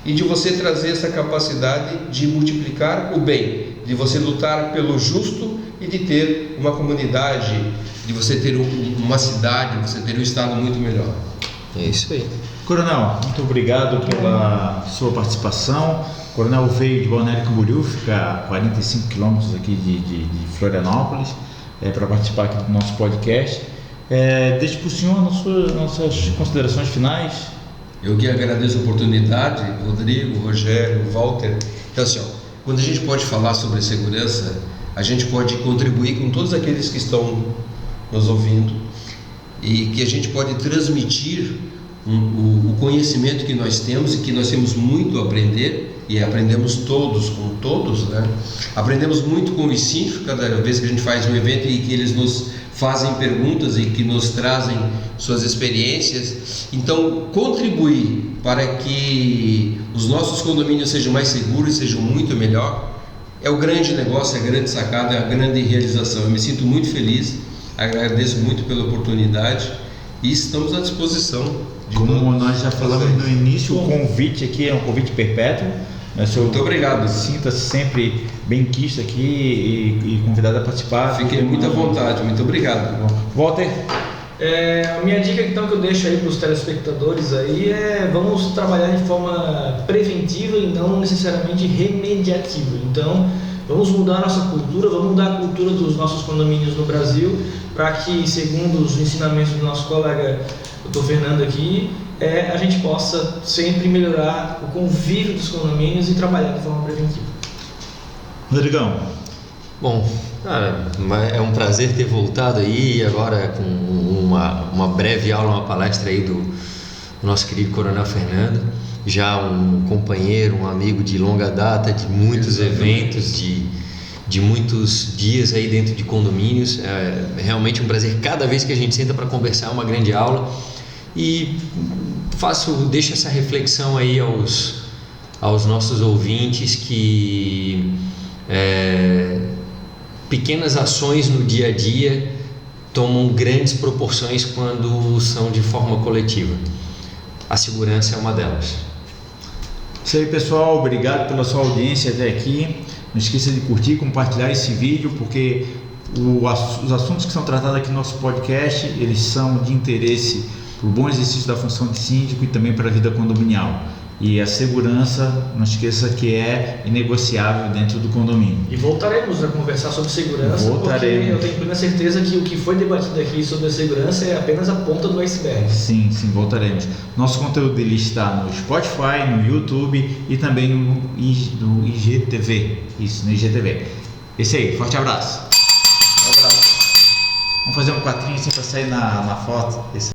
e de você trazer essa capacidade de multiplicar o bem, de você lutar pelo justo e de ter uma comunidade, de você ter uma cidade, de você ter um estado muito melhor. É isso aí. Coronel, muito obrigado pela sua participação. O Coronel veio de Balneário Camboriú, fica a 45 quilômetros aqui de Florianópolis, para participar aqui do nosso podcast. Deixo para o senhor nossas considerações finais. Eu que agradeço a oportunidade, Rodrigo, Rogério, Walter. Então assim, quando a gente pode falar sobre segurança, a gente pode contribuir com todos aqueles que estão nos ouvindo e que a gente pode transmitir o conhecimento que nós temos e que nós temos muito a aprender, e aprendemos todos com todos, né? Aprendemos muito com os síndicos cada vez que a gente faz um evento e que eles nos fazem perguntas e que nos trazem suas experiências. Então, contribuir para que os nossos condomínios sejam mais seguros, sejam muito melhor, é o grande negócio, é a grande sacada, é a grande realização. Eu me sinto muito feliz, agradeço muito pela oportunidade e estamos à disposição. Como nós já falamos no início, o convite aqui é um convite perpétuo. Muito obrigado. Sinta-se sempre bem quisto aqui e convidado a participar. Fiquei muito à vontade, muito obrigado. Walter? A minha dica então que eu deixo aí para os telespectadores aí vamos trabalhar de forma preventiva e não necessariamente remediativa. Então vamos mudar a nossa cultura, vamos mudar a cultura dos nossos condomínios no Brasil, para que, segundo os ensinamentos do nosso colega Dr. Fernando aqui, a gente possa sempre melhorar o convívio dos condomínios e trabalhar de forma preventiva. Rodrigão? Bom, cara, é um prazer ter voltado aí agora com uma breve aula, uma palestra aí do nosso querido Coronel Fernando, já um companheiro, um amigo de longa data, de muitos eventos, de muitos dias aí dentro de condomínios. É realmente um prazer cada vez que a gente senta para conversar, uma grande aula. E deixo essa reflexão aí aos nossos ouvintes que pequenas ações no dia a dia tomam grandes proporções quando são de forma coletiva. A segurança é uma delas. Isso aí, pessoal, obrigado pela sua audiência até aqui. Não esqueça de curtir e compartilhar esse vídeo, porque os assuntos que são tratados aqui no nosso podcast, eles são de interesse para o bom exercício da função de síndico e também para a vida condominial. E a segurança, não esqueça que é inegociável dentro do condomínio. E voltaremos a conversar sobre segurança, porque eu tenho plena certeza que o que foi debatido aqui sobre a segurança é apenas a ponta do iceberg. Sim, voltaremos. Nosso conteúdo dele está no Spotify, no YouTube e também no IGTV. Isso, no IGTV. Esse aí, forte abraço. Um abraço. Vamos fazer um quadrinho assim para sair na foto.